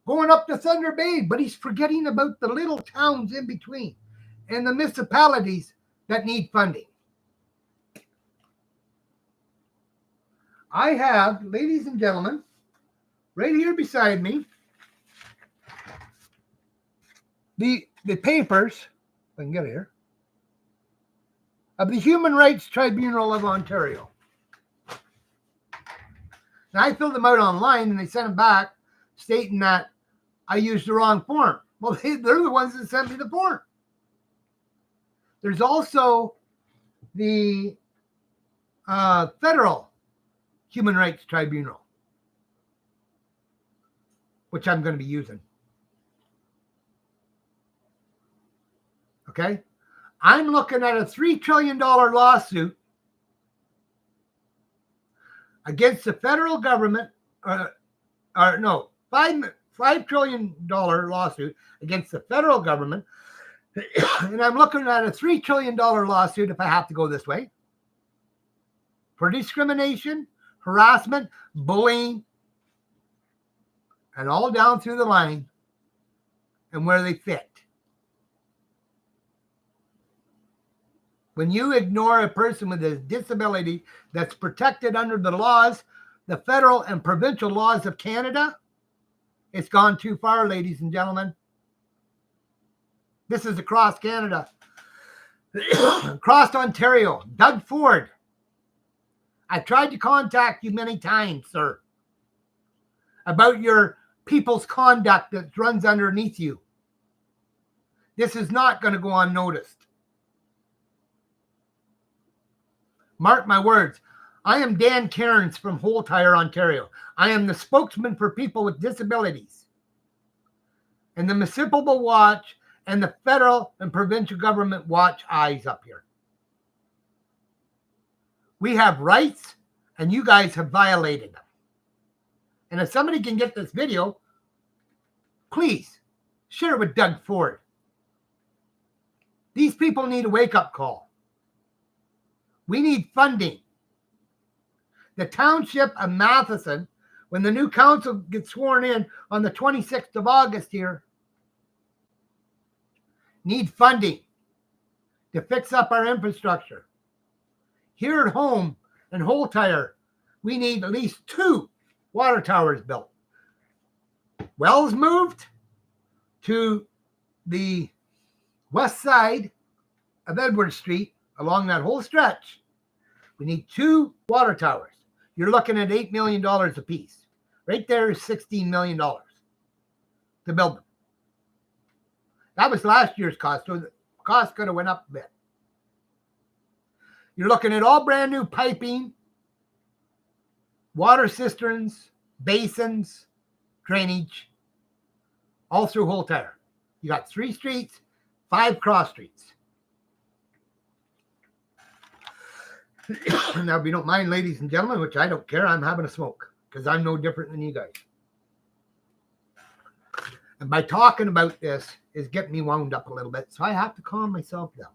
going up to Thunder Bay, but he's forgetting about the little towns in between and the municipalities that need funding. I have, ladies and gentlemen, right here beside me, the papers, if I can get it here, of the Human Rights Tribunal of Ontario. And I filled them out online and they sent them back stating that I used the wrong form. Well, they're the ones that sent me the form. There's also the Federal Human Rights Tribunal, which I'm going to be using. Okay? I'm looking at a $3 trillion lawsuit against the federal government, $5 trillion lawsuit against the federal government. And I'm looking at a $3 trillion lawsuit, if I have to go this way, for discrimination, harassment, bullying, and all down through the line and where they fit. When you ignore a person with a disability that's protected under the laws, the federal and provincial laws of Canada, it's gone too far, ladies and gentlemen. This is across Canada. Across Ontario. Doug Ford. I've tried to contact you many times, sir, about your people's conduct that runs underneath you. This is not going to go unnoticed. Mark my words. I am Dan Cairns from Holtyre, Ontario. I am the spokesman for people with disabilities. And the municipal watch and the federal and provincial government watch eyes up here. We have rights, and you guys have violated them. And if somebody can get this video, please share it with Doug Ford. These people need a wake-up call. We need funding. The township of Matheson, when the new council gets sworn in on the 26th of August here, need funding to fix up our infrastructure. Here at home in Holtyre, we need at least 2 water towers built. Wells moved to the west side of Edward Street along that whole stretch. We need 2 water towers. You're looking at $8 million a piece. Right there is $16 million to build them. That was last year's cost, so the cost could have went up a bit. You're looking at all brand new piping, water cisterns, basins, drainage, all through Holtyre. You got 3 streets, 5 cross streets. Now, if you don't mind, ladies and gentlemen, which I don't care, I'm having a smoke because I'm no different than you guys. And by talking about this is getting me wound up a little bit, so I have to calm myself down.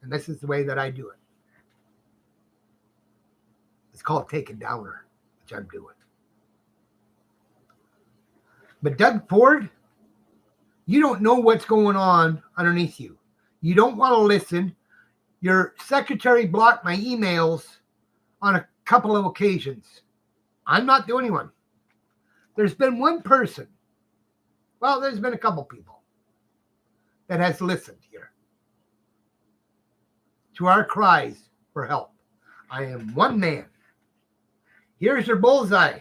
And this is the way that I do it. It's called take a downer, which I'm doing. But Doug Ford, you don't know what's going on underneath you. You don't want to listen. Your secretary blocked my emails on a couple of occasions. I'm not the only one. There's been one person. Well, there's been a couple people that has listened here to our cries for help. I am one man. Here's your bullseye.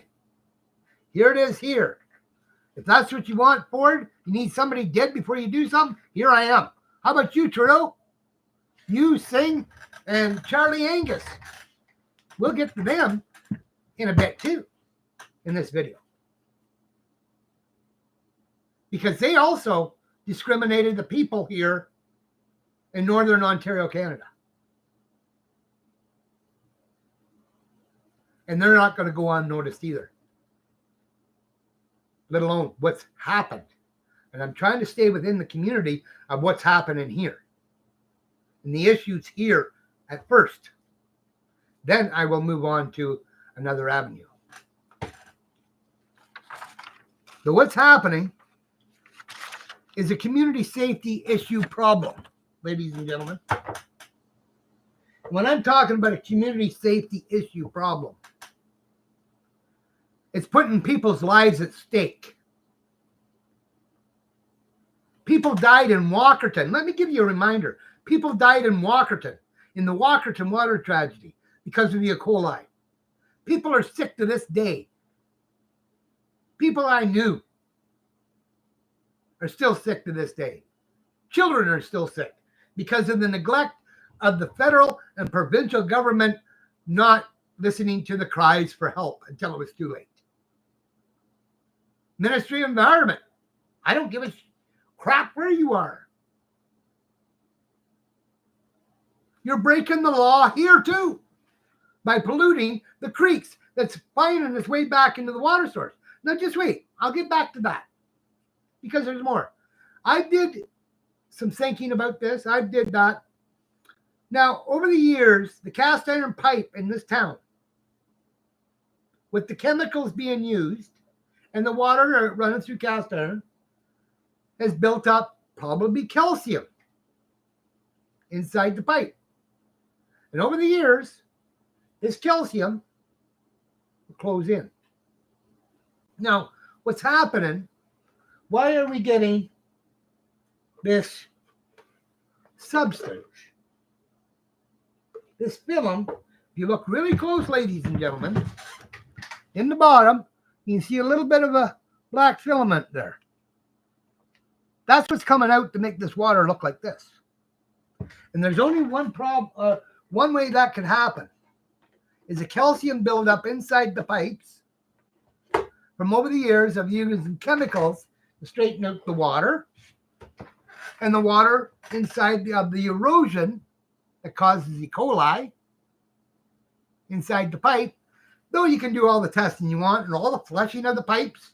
Here it is here. If that's what you want, Ford, you need somebody dead before you do something, here I am. How about you, Trudeau? You, Singh, and Charlie Angus. We'll get to them in a bit, too, in this video. Because they also discriminated the people here in Northern Ontario, Canada. And they're not going to go unnoticed either, let alone what's happened. And I'm trying to stay within the community of what's happening here and the issues here at first. Then I will move on to another avenue. So what's happening is a community safety issue problem, ladies and gentlemen. When I'm talking about a community safety issue problem, it's putting people's lives at stake. People died in Walkerton. Let me give you a reminder. People died in Walkerton, in the Walkerton water tragedy, because of the E. coli. People are sick to this day. People I knew are still sick to this day. Children are still sick because of the neglect of the federal and provincial government not listening to the cries for help until it was too late. Ministry of Environment. I don't give a crap where you are. You're breaking the law here too by polluting the creeks that's finding its way back into the water source. Now just wait. I'll get back to that because there's more. I did some thinking about this. I did that. Now, over the years, the cast iron pipe in this town, with the chemicals being used and the water running through cast iron, has built up probably calcium inside the pipe. And over the years, this calcium will close in. Now, what's happening? Why are we getting this substance. This film, if you look really close, ladies and gentlemen, in the bottom, you can see a little bit of a black filament there. That's what's coming out to make this water look like this. And there's only one problem, one way that could happen is a calcium buildup inside the pipes from over the years of using chemicals to straighten out the water, and the water inside the erosion that causes E. coli inside the pipe. Though you can do all the testing you want and all the flushing of the pipes,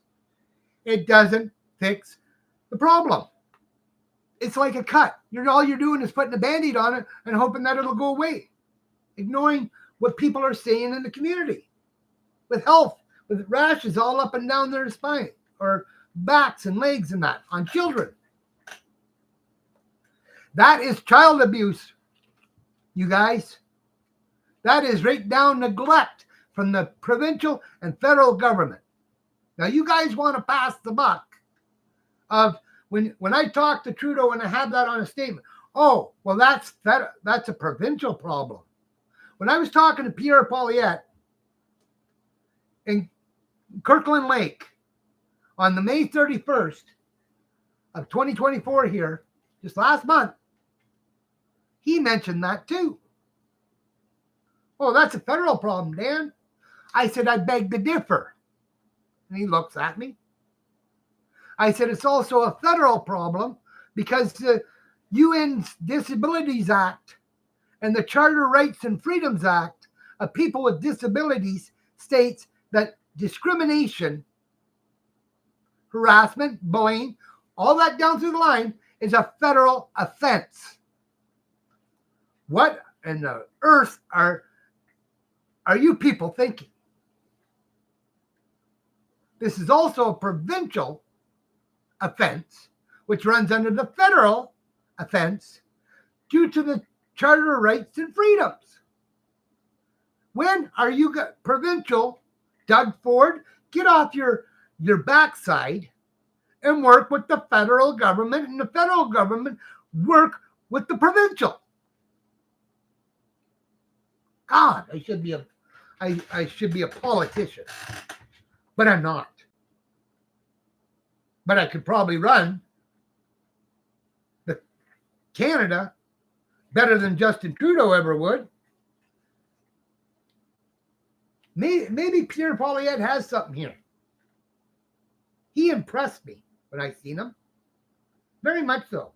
it doesn't fix the problem. It's like a cut. All you're doing is putting a Band-Aid on it and hoping that it'll go away, ignoring what people are saying in the community with health, with rashes all up and down their spine or backs and legs and that on children. That is child abuse, you guys. That is right down neglect from the provincial and federal government. Now, you guys want to pass the buck of when I talk to Trudeau and I have that on a statement. Oh, well, that's a provincial problem. When I was talking to Pierre Paulette in Kirkland Lake on the May 31st of 2024 here, just last month, he mentioned that too. Oh, that's a federal problem, Dan. I said, I beg to differ. And he looks at me. I said, it's also a federal problem because the UN's Disabilities Act and the Charter Rights and Freedoms Act of People with Disabilities states that discrimination, harassment, bullying, all that down through the line is a federal offense. What in the earth are you people thinking? This is also a provincial offense, which runs under the federal offense due to the Charter of Rights and Freedoms. When are you provincial, Doug Ford? Get off your backside and work with the federal government, and the federal government work with the provincial. God, I should be a politician, but I'm not. But I could probably run the Canada better than Justin Trudeau ever would. Maybe Pierre Paulette has something here. He impressed me when I seen him. Very much so.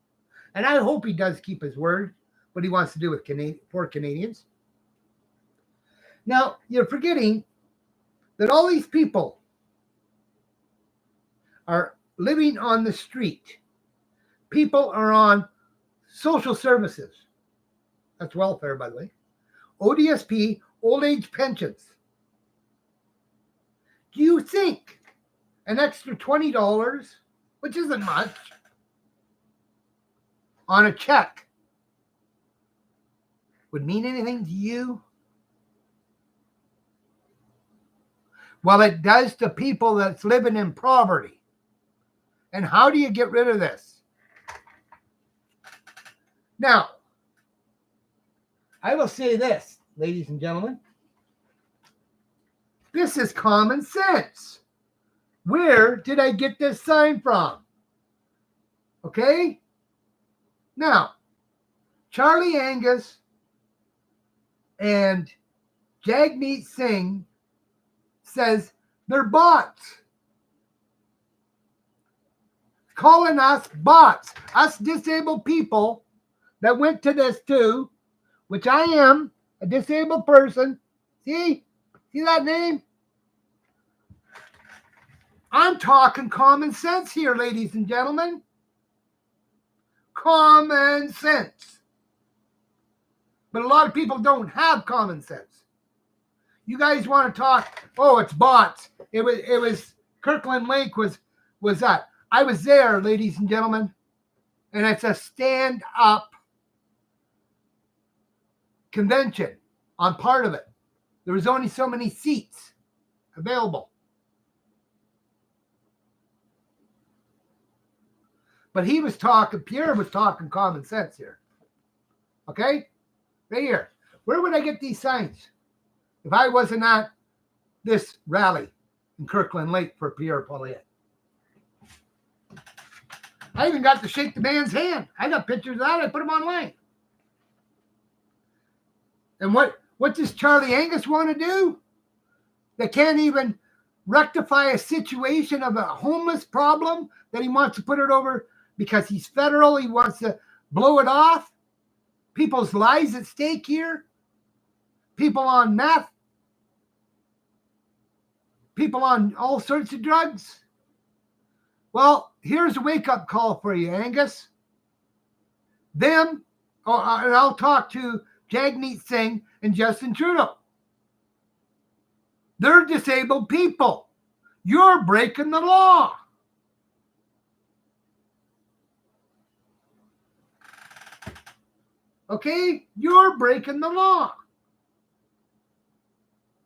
And I hope he does keep his word, what he wants to do with poor Canadians. Now, you're forgetting that all these people are living on the street. People are on social services. That's welfare, by the way. ODSP, old age pensions. Do you think an extra $20, which isn't much, on a check would mean anything to you? Well, it does to people that's living in poverty. And how do you get rid of this? Now, I will say this, ladies and gentlemen. This is common sense. Where did I get this sign from? Okay? Now, Charlie Angus and Jagmeet Singh says they're bots. Calling us bots. Us disabled people that went to this too, which I am a disabled person. See that name? I'm talking common sense here, ladies and gentlemen. Common sense. But a lot of people don't have common sense. You guys want to talk, oh, it's bots. It was Kirkland Lake was that. I was there, ladies and gentlemen. And it's a stand-up convention on part of it. There was only so many seats available. But Pierre was talking common sense here. Okay? Right here. Where would I get these signs if I wasn't at this rally in Kirkland Lake for Pierre Pauliette? I even got to shake the man's hand. I got pictures of that. I put them online. And what does Charlie Angus want to do? They can't even rectify a situation of a homeless problem that he wants to put it over because he's federal. He wants to blow it off. People's lives at stake here. People on meth. People on all sorts of drugs. Well, here's a wake-up call for you, Angus. And I'll talk to Jagmeet Singh and Justin Trudeau. They're disabled people. You're breaking the law. Okay? You're breaking the law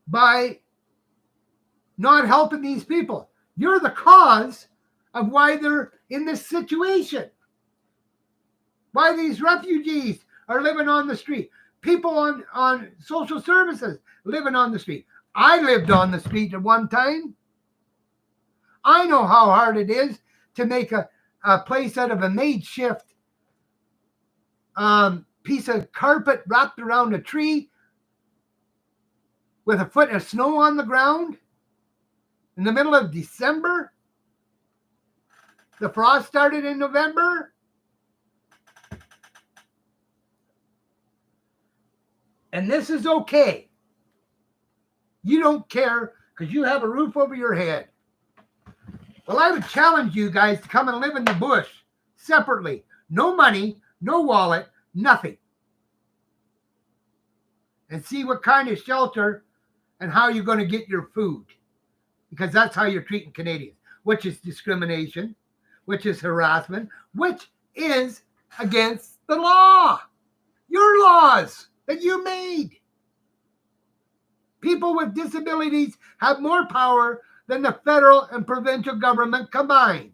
by not helping these people. You're the cause of why they're in this situation. Why these refugees are living on the street. People on social services living on the street. I lived on the street at one time. I know how hard it is to make a place out of a makeshift piece of carpet wrapped around a tree with a foot of snow on the ground in the middle of December. The frost started in November. And this is okay. You don't care because you have a roof over your head. Well, I would challenge you guys to come and live in the bush separately. No money, no wallet, nothing. And see what kind of shelter and how you're going to get your food. Because that's how you're treating Canadians, which is discrimination, which is harassment, which is against the law. Your laws that you made. People with disabilities have more power than the federal and provincial government combined.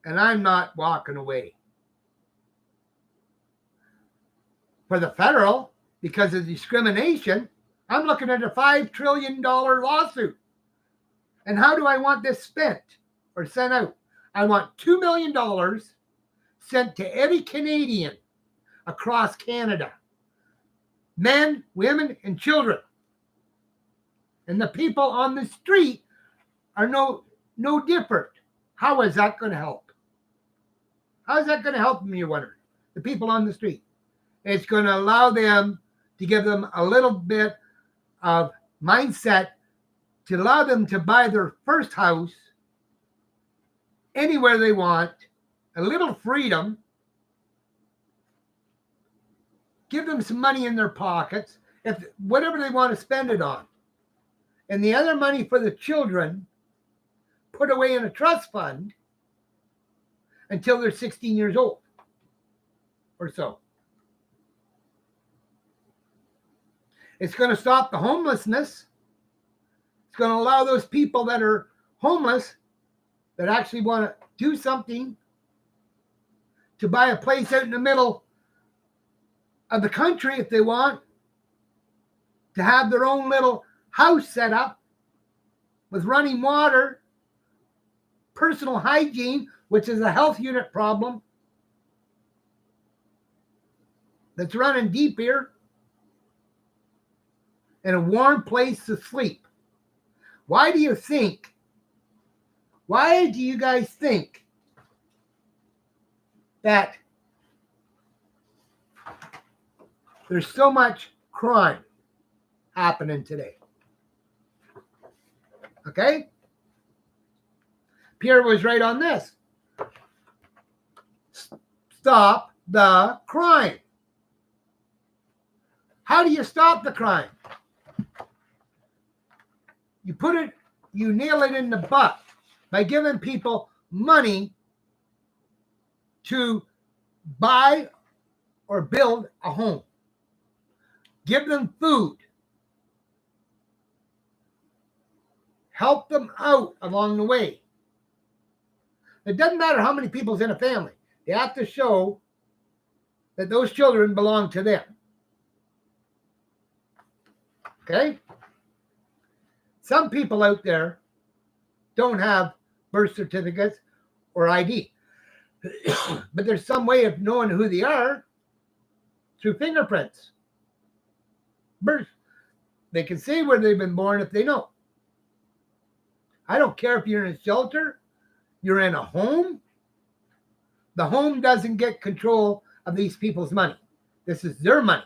And I'm not walking away. For the federal, because of discrimination, I'm looking at a $5 trillion lawsuit. And how do I want this spent or sent out? I want $2 million sent to every Canadian across Canada. Men, women, and children. And the people on the street are no different. How is that going to help? How is that going to help them, you wonder? The people on the street. It's going to allow them to give them a little bit of mindset to allow them to buy their first house anywhere they want, a little freedom, give them some money in their pockets, if whatever they want to spend it on. And the other money for the children, put away in a trust fund until they're 16 years old or so. It's going to stop the homelessness. It's going to allow those people that are homeless, that actually want to do something, to buy a place out in the middle of the country if they want, to have their own little house set up with running water, personal hygiene, which is a health unit problem that's running deep here, and a warm place to sleep. Why do you guys think that there's so much crime happening today? Okay? Pierre was right on this. Stop the crime. How do you stop the crime? You nail it in the butt by giving people money to buy or build a home. Give them food. Help them out along the way. It doesn't matter how many people's in a family. They have to show that those children belong to them. Okay? Some people out there don't have birth certificates or ID. But there's some way of knowing who they are through fingerprints. Birth. They can say where they've been born if they know. I don't care if you're in a shelter, you're in a home. The home doesn't get control of these people's money. This is their money.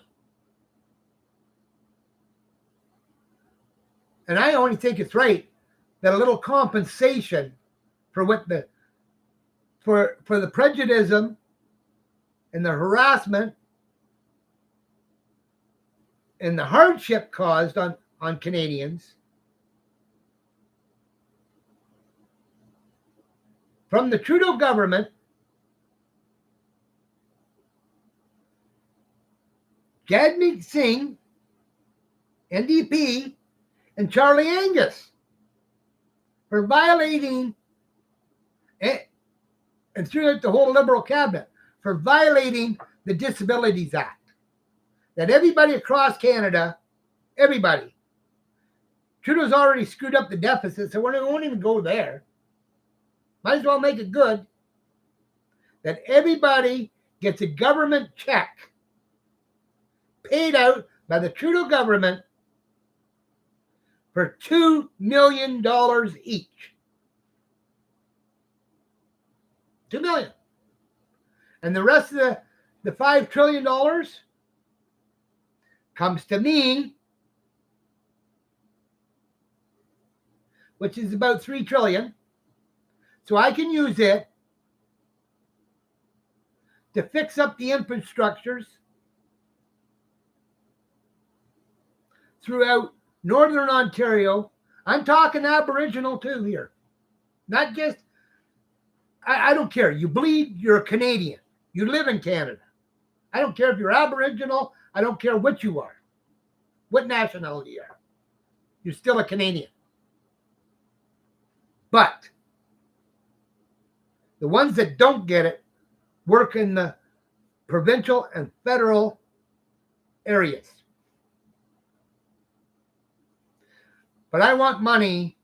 And I only think it's right that a little compensation for what the for the prejudice and the harassment and the hardship caused on Canadians from the Trudeau government, Jagmeet Singh, NDP, and Charlie Angus for violating, and throughout the whole Liberal cabinet, for violating the Disabilities Act. That everybody across Canada, everybody, Trudeau's already screwed up the deficit, so we won't even go there. Might as well make it good. That everybody gets a government check paid out by the Trudeau government for $2 million each. $2 million. And the rest of the $5 trillion comes to me, which is about $3 trillion. So I can use it to fix up the infrastructures throughout Northern Ontario. I'm talking Aboriginal too here. Not just, I don't care. You bleed, you're a Canadian. You live in Canada. I don't care if you're Aboriginal. I don't care what you are, what nationality you are. You're still a Canadian. But the ones that don't get it work in the provincial and federal areas. But I want money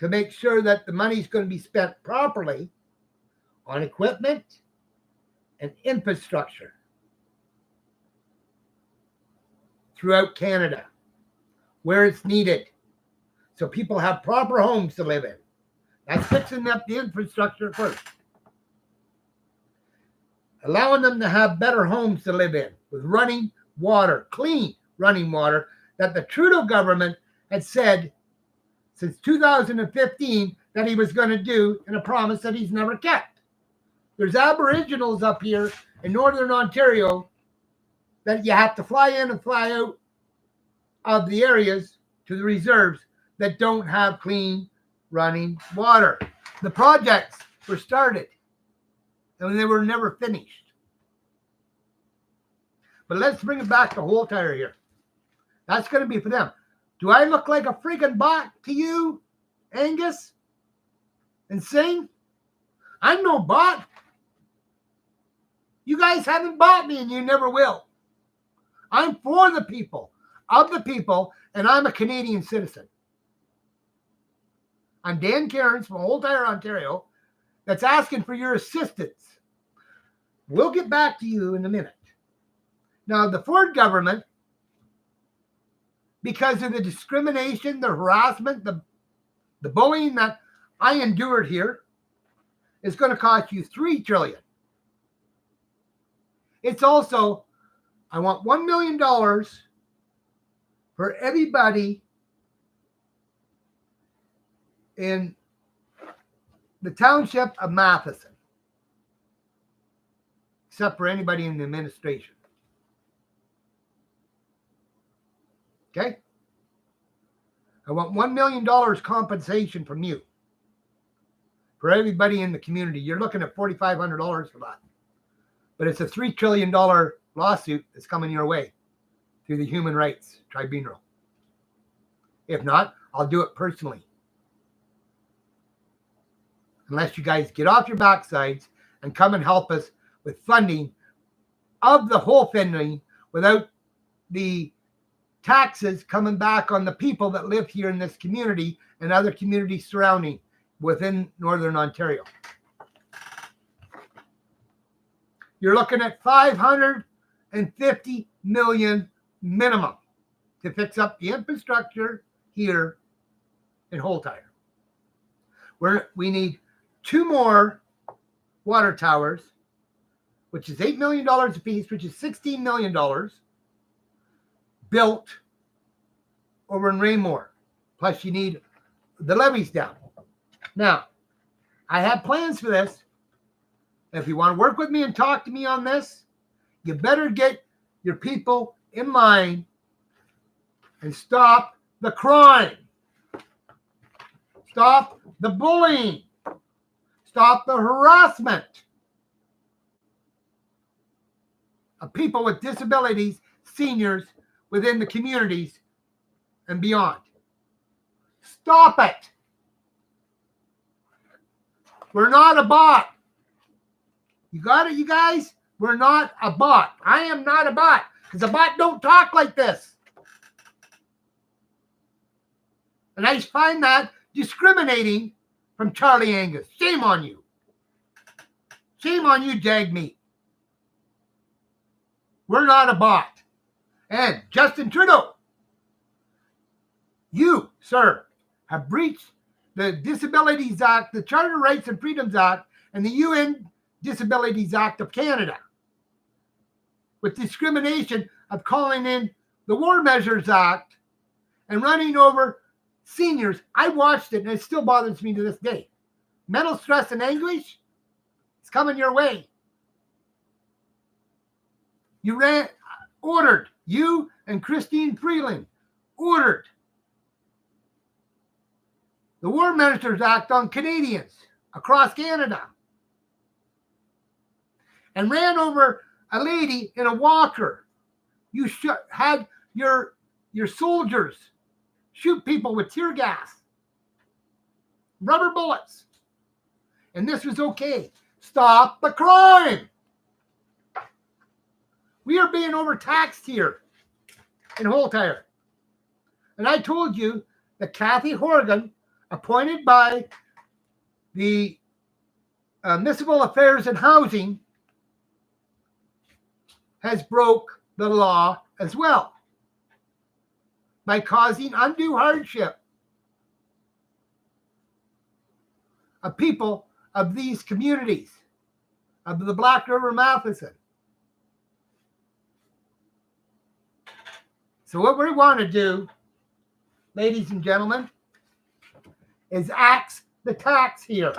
to make sure that the money is going to be spent properly on equipment and infrastructure throughout Canada where it's needed, so people have proper homes to live in. That's fixing up the infrastructure first. Allowing them to have better homes to live in with running water, clean running water, that the Trudeau government had said since 2015 that he was going to do, in a promise that he's never kept. There's Aboriginals up here in Northern Ontario that you have to fly in and fly out of the areas to the reserves that don't have clean running water. The projects were started and they were never finished. But let's bring it back to Holtyre here. That's going to be for them. Do I look like a freaking bot to you, Angus and Singh? I'm no bot. You guys haven't bought me and you never will. I'm for the people, of the people, and I'm a Canadian citizen. I'm Dan Cairns from Holtyre, Ontario, that's asking for your assistance. We'll get back to you in a minute. Now, the Ford government, because of the discrimination, the harassment, the bullying that I endured here, is going to cost you $3 trillion. It's also, I want $1 million for everybody in the township of Matheson, except for anybody in the administration. Okay? I want $1 million compensation from you for everybody in the community. You're looking at $4,500 for that. But it's a $3 trillion lawsuit that's coming your way through the Human Rights Tribunal. If not, I'll do it personally. unless you guys get off your backsides and come and help us with funding of the whole funding without the taxes coming back on the people that live here in this community and other communities surrounding within Northern Ontario. You're looking at $550 million minimum to fix up the infrastructure here in Holtyre. We need 2 more water towers, which is $8 million a piece, which is $16 million, built over in Raymore. Plus, you need the levees down. Now, I have plans for this. If you want to work with me and talk to me on this, you better get your people in line and stop the crime. Stop the bullying. Stop the harassment of people with disabilities, seniors within the communities and beyond. Stop it. We're not a bot. You got it, you guys? We're not a bot. I am not a bot, because a bot don't talk like this. And I find that discriminating from Charlie Angus. Shame on you. Shame on you, Jagmeet. We're not a bot. And Justin Trudeau, you, sir, have breached the Disabilities Act, the Charter Rights and Freedoms Act, and the UN Disabilities Act of Canada with discrimination of calling in the War Measures Act and running over seniors. I watched it and it still bothers me to this day. Mental stress and anguish is coming your way. You ordered, you and Christine Freeland ordered the War Measures Act on Canadians across Canada and ran over a lady in a walker. You had your soldiers shoot people with tear gas, rubber bullets, and this was okay. Stop the crime. We are being overtaxed here in Holtyre. And I told you that Kathy Horgan, appointed by the Municipal Affairs and Housing, has broke the law as well by causing undue hardship of people of these communities, of the Black River Matheson. So what we want to do, ladies and gentlemen, is axe the tax here.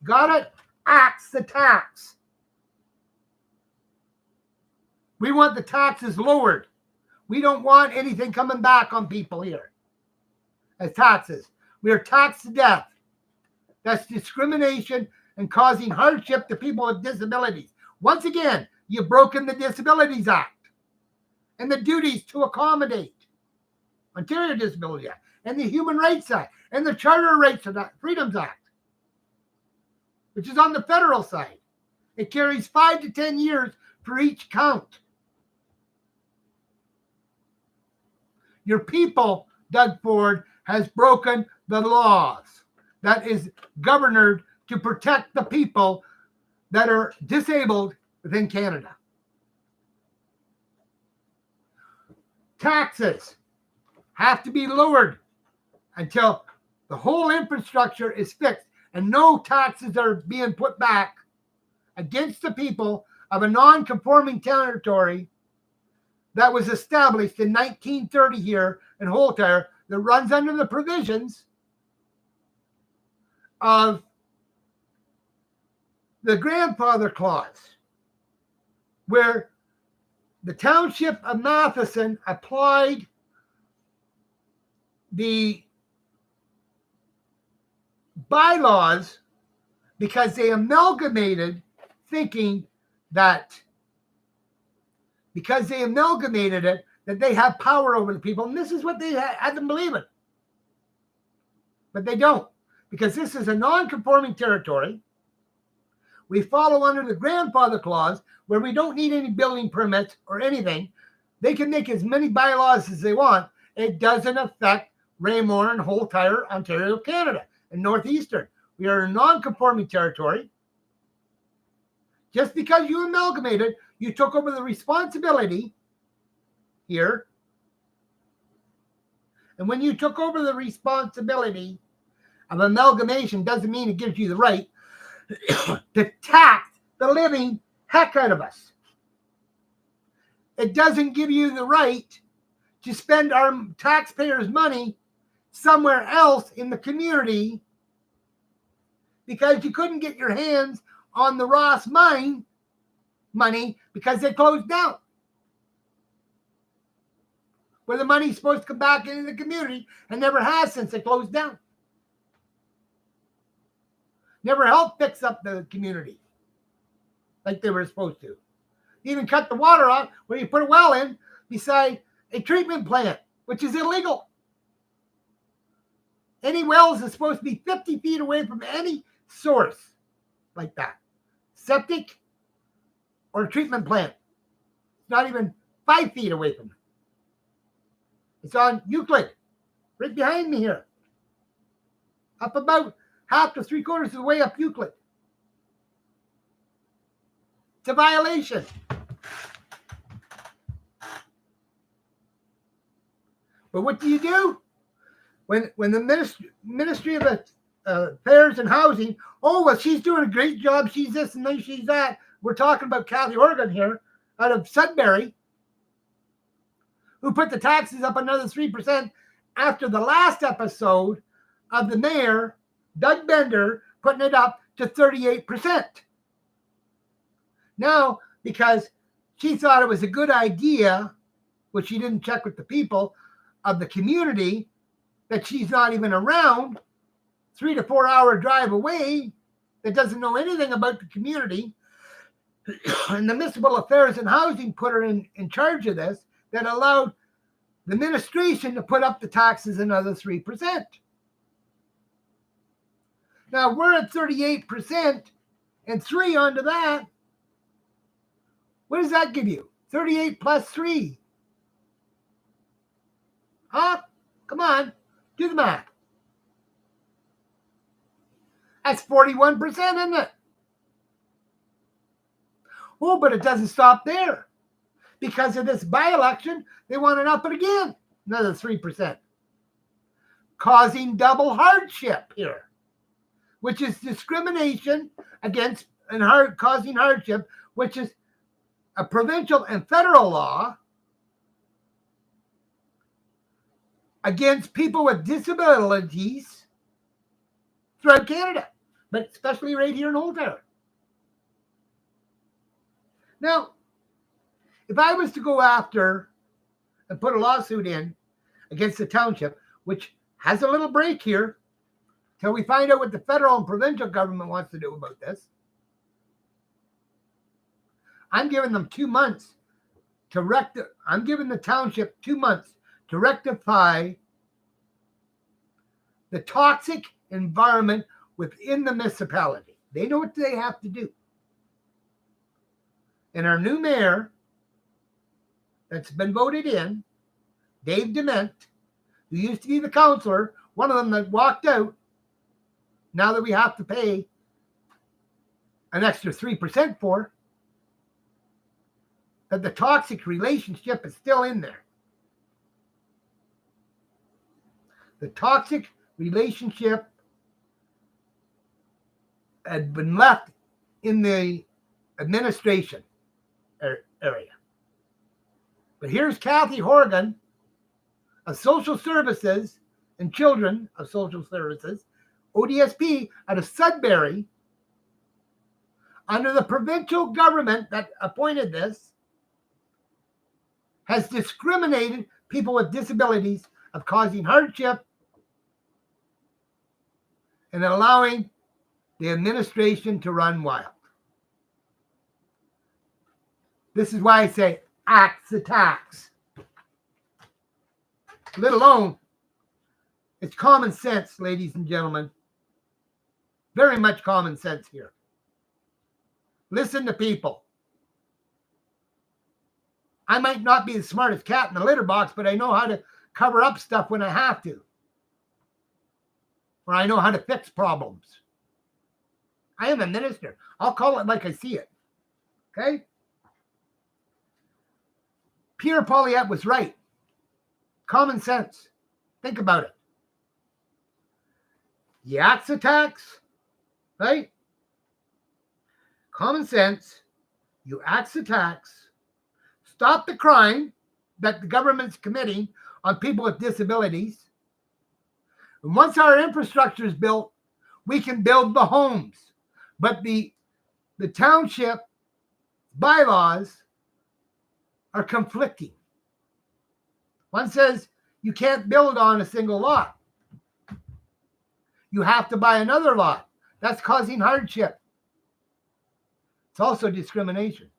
Got it? Axe the tax. We want the taxes lowered. We don't want anything coming back on people here as taxes. We are taxed to death. That's discrimination and causing hardship to people with disabilities. Once again, you've broken the Disabilities Act and the duties to accommodate, Ontario Disability Act, and the Human Rights Act, and the Charter Rights and Freedoms Act, which is on the federal side. It carries 5 to 10 years for each count. Your people, Doug Ford, has broken the laws that is governed to protect the people that are disabled within Canada. Taxes have to be lowered until the whole infrastructure is fixed and no taxes are being put back against the people of a non-conforming territory that was established in 1930 here in Holtyre, that runs under the provisions of the grandfather clause, where the township of Matheson applied the bylaws because they amalgamated, thinking that because they amalgamated it, that they have power over the people. And this is what they had them believe in. But they don't. because this is a non-conforming territory. We follow under the grandfather clause where we don't need any building permits or anything. They can make as many bylaws as they want. It doesn't affect Raymore and Holtyre, Ontario, Canada, and Northeastern. We are a non-conforming territory. Just because you amalgamated, you took over the responsibility here. And when you took over the responsibility of amalgamation, doesn't mean it gives you the right to tax the living heck out of us. It doesn't give you the right to spend our taxpayers' money somewhere else in the community because you couldn't get your hands on the Ross mine money because they closed down. Where the money's supposed to come back into the community and never has since they closed down. Never helped fix up the community like they were supposed to. Even cut the water off where you put a well in beside a treatment plant, which is illegal. Any wells is supposed to be 50 feet away from any source like that. Septic or treatment plant. It's not even 5 feet away from it. It's on Euclid, right behind me here. Up about half to 3/4 of the way up Euclid. It's a violation. But what do? When the Ministry of Affairs and Housing, oh, well, she's doing a great job. She's this and then she's that. We're talking about Kathy Horgan here out of Sudbury, who put the taxes up another 3% after the last episode of the mayor, Doug Bender, putting it up to 38%. Now, because she thought it was a good idea, which she didn't check with the people of the community, that she's not even around, 3 to 4 hour drive away, that doesn't know anything about the community, and the Municipal Affairs and Housing put her in charge of this, that allowed the administration to put up the taxes another 3%. Now we're at 38% and 3 onto that. What does that give you? 38 plus 3. Huh? Come on, do the math. That's 41%, isn't it? Oh, but it doesn't stop there. Because of this by-election, they want to up it again, another 3%. Causing double hardship here, which is discrimination against and causing hardship, which is a provincial and federal law against people with disabilities throughout Canada, but especially right here in Holtyre. Now, if I was to go after and put a lawsuit in against the township, which has a little break here till we find out what the federal and provincial government wants to do about this, I'm giving them 2 months to I'm giving the township 2 months to rectify the toxic environment within the municipality. They know what they have to do. And our new mayor that's been voted in, Dave Dement, who used to be the councillor, one of them that walked out, now that we have to pay an extra 3% for, that the toxic relationship is still in there. The toxic relationship had been left in the administration area. But here's Kathy Horgan of Social Services and Children of Social Services, ODSP, out of Sudbury, under the provincial government that appointed this, has discriminated people with disabilities of causing hardship and allowing the administration to run wild. This is why I say axe the tax. Let alone, it's common sense, ladies and gentlemen. very much common sense here. Listen to people. I might not be the smartest cat in the litter box, but I know how to cover up stuff when I have to. Or I know how to fix problems. I am a minister. I'll call it like I see it. Okay? Pierre Poilievre was right. Common sense. Think about it. You axe the tax, right? Common sense. You axe the tax. Stop the crime that the government's committing on people with disabilities. And once our infrastructure is built, we can build the homes. But the township bylaws are conflicting. One says you can't build on a single lot. You have to buy another lot. That's causing hardship. It's also discrimination.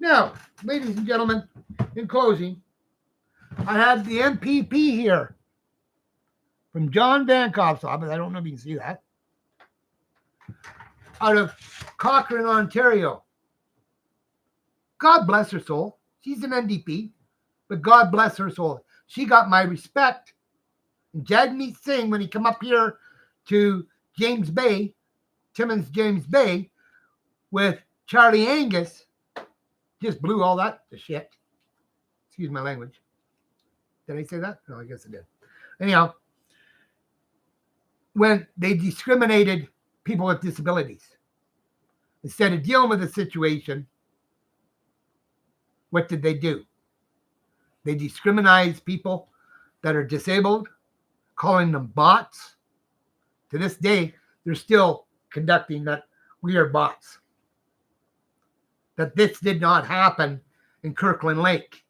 Now, ladies and gentlemen, in closing, I have the MPP here from John Vankoff's office. I don't know if you can see that. Out of Cochrane, Ontario. God bless her soul. She's an NDP, but God bless her soul. She got my respect. And Jagmeet Singh, when he come up here to James Bay, Timmins James Bay, with Charlie Angus, just blew all that to shit. Excuse my language. Did I say that? No, I guess I did. Anyhow, when they discriminated people with disabilities, instead of dealing with the situation, what did they do? They discriminate people that are disabled, calling them bots. To this day, they're still conducting that we are bots. That this did not happen in Kirkland Lake.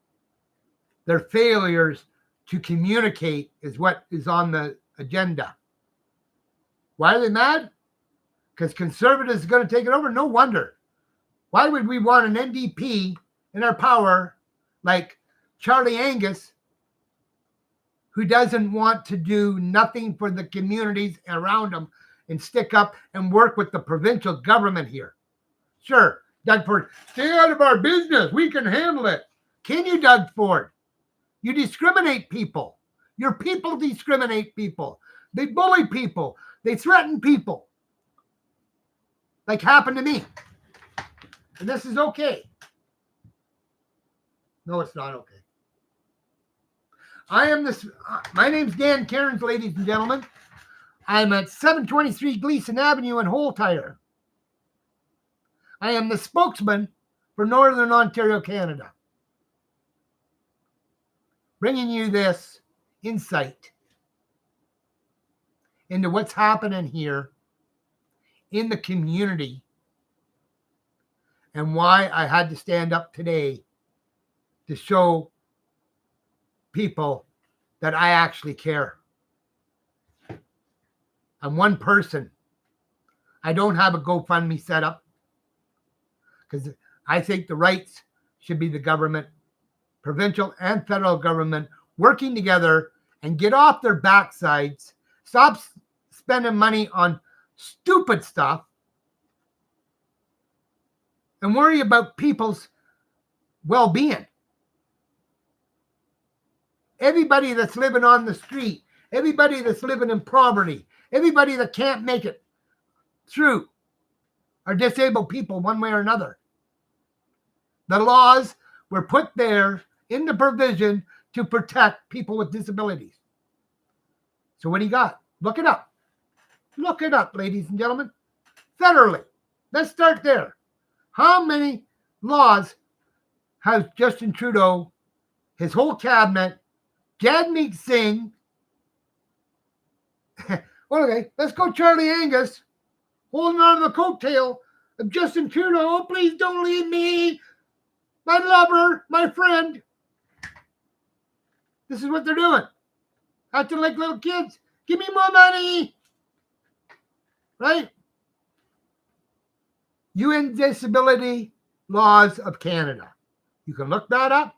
Their failures to communicate is what is on the agenda. Why are they mad? Because conservatives are going to take it over? No wonder. Why would we want an NDP in our power like Charlie Angus, who doesn't want to do nothing for the communities around him and stick up and work with the provincial government here? Sure, Doug Ford, stay out of our business. We can handle it. Can you, Doug Ford? You discriminate people. Your people discriminate people. They bully people. They threaten people. Like happened to me. And this is okay. No, it's not okay. My name's Dan Cairns, ladies and gentlemen. I'm at 723 Gleason Avenue in Holtyre. I am the spokesman for Northern Ontario, Canada. Bringing you this insight into what's happening here in the community and why I had to stand up today to show people that I actually care. I'm one person. I don't have a GoFundMe set up because I think the rights should be the government, provincial and federal government, working together and get off their backsides, stop spending money on stupid stuff, and worry about people's well-being. Everybody that's living on the street, everybody that's living in poverty, everybody that can't make it through are disabled people one way or another. The laws were put there in the provision to protect people with disabilities. So what do you got? Look it up. Look it up, ladies and gentlemen. Federally. Let's start there. How many laws has Justin Trudeau, his whole cabinet, Jagmeet Singh? Well, okay, let's go Charlie Angus, holding on to the coattail of Justin Trudeau. Oh, please don't leave me. My lover, my friend. This is what they're doing. Acting like little kids. Give me more money. Right? UN Disability Laws of Canada. You can look that up.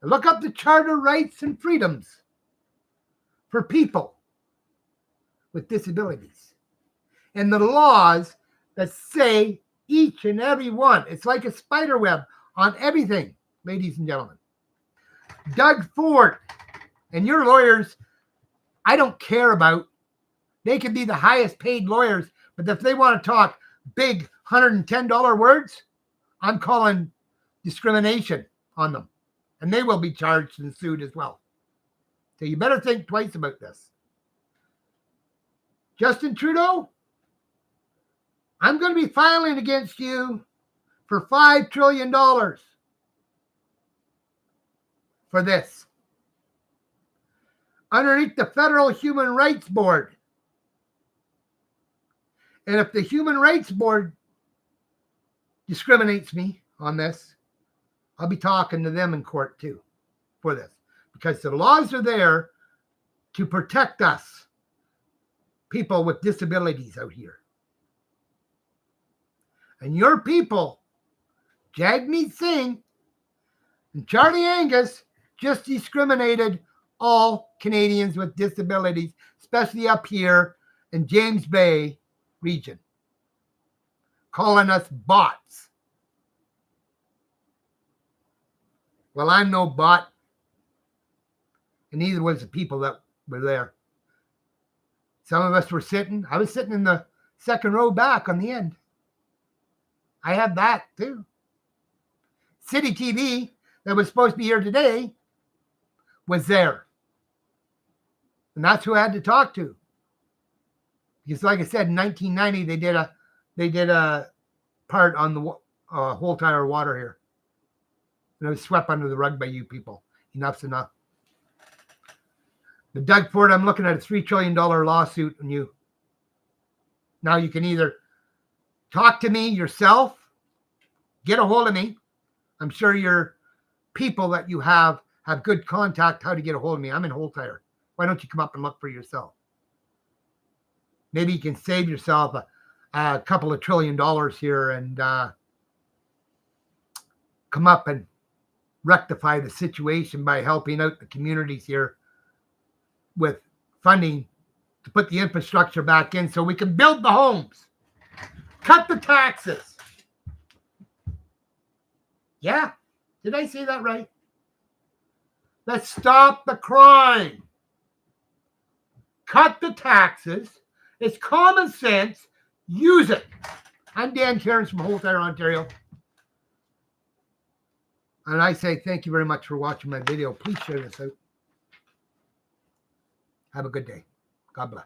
And look up the Charter Rights and Freedoms for people with disabilities. in the laws that say each and every one. It's like a spider web on everything, ladies and gentlemen. Doug Ford and your lawyers, I don't care about. They could be the highest paid lawyers, but if they want to talk big $110 words, I'm calling discrimination on them. And they will be charged and sued as well. So you better think twice about this. Justin Trudeau, I'm going to be filing against you for $5 trillion for this. Underneath the Federal Human Rights Board. And if the Human Rights Board discriminates me on this, I'll be talking to them in court too for this. Because the laws are there to protect us, people with disabilities out here. And your people, Jagmeet Singh and Charlie Angus, just discriminated all Canadians with disabilities, especially up here in James Bay region, calling us bots. Well, I'm no bot, and neither was the people that were there. Some of us were sitting. I was sitting in the second row back on the end. I had that too. City TV, that was supposed to be here today, was there. And that's who I had to talk to. Because like I said, in 1990, they did a part on the Holtyre water here. And it was swept under the rug by you people. Enough's enough. But Doug Ford, I'm looking at a $3 trillion lawsuit on you. Now you can either talk to me yourself, get a hold of me. I'm sure your people that you have good contact how to get a hold of me. I'm in Holtyre. Why don't you come up and look for yourself? Maybe you can save yourself a couple of $1 trillion here and come up and rectify the situation by helping out the communities here with funding to put the infrastructure back in so we can build the homes. Cut the taxes. Yeah, did I say that right? Let's stop the crime. Cut the taxes. It's common sense. Use it. I'm Dan Cairns from Holtyre, Ontario. And I say thank you very much for watching my video. Please share this out. Have a good day. God bless.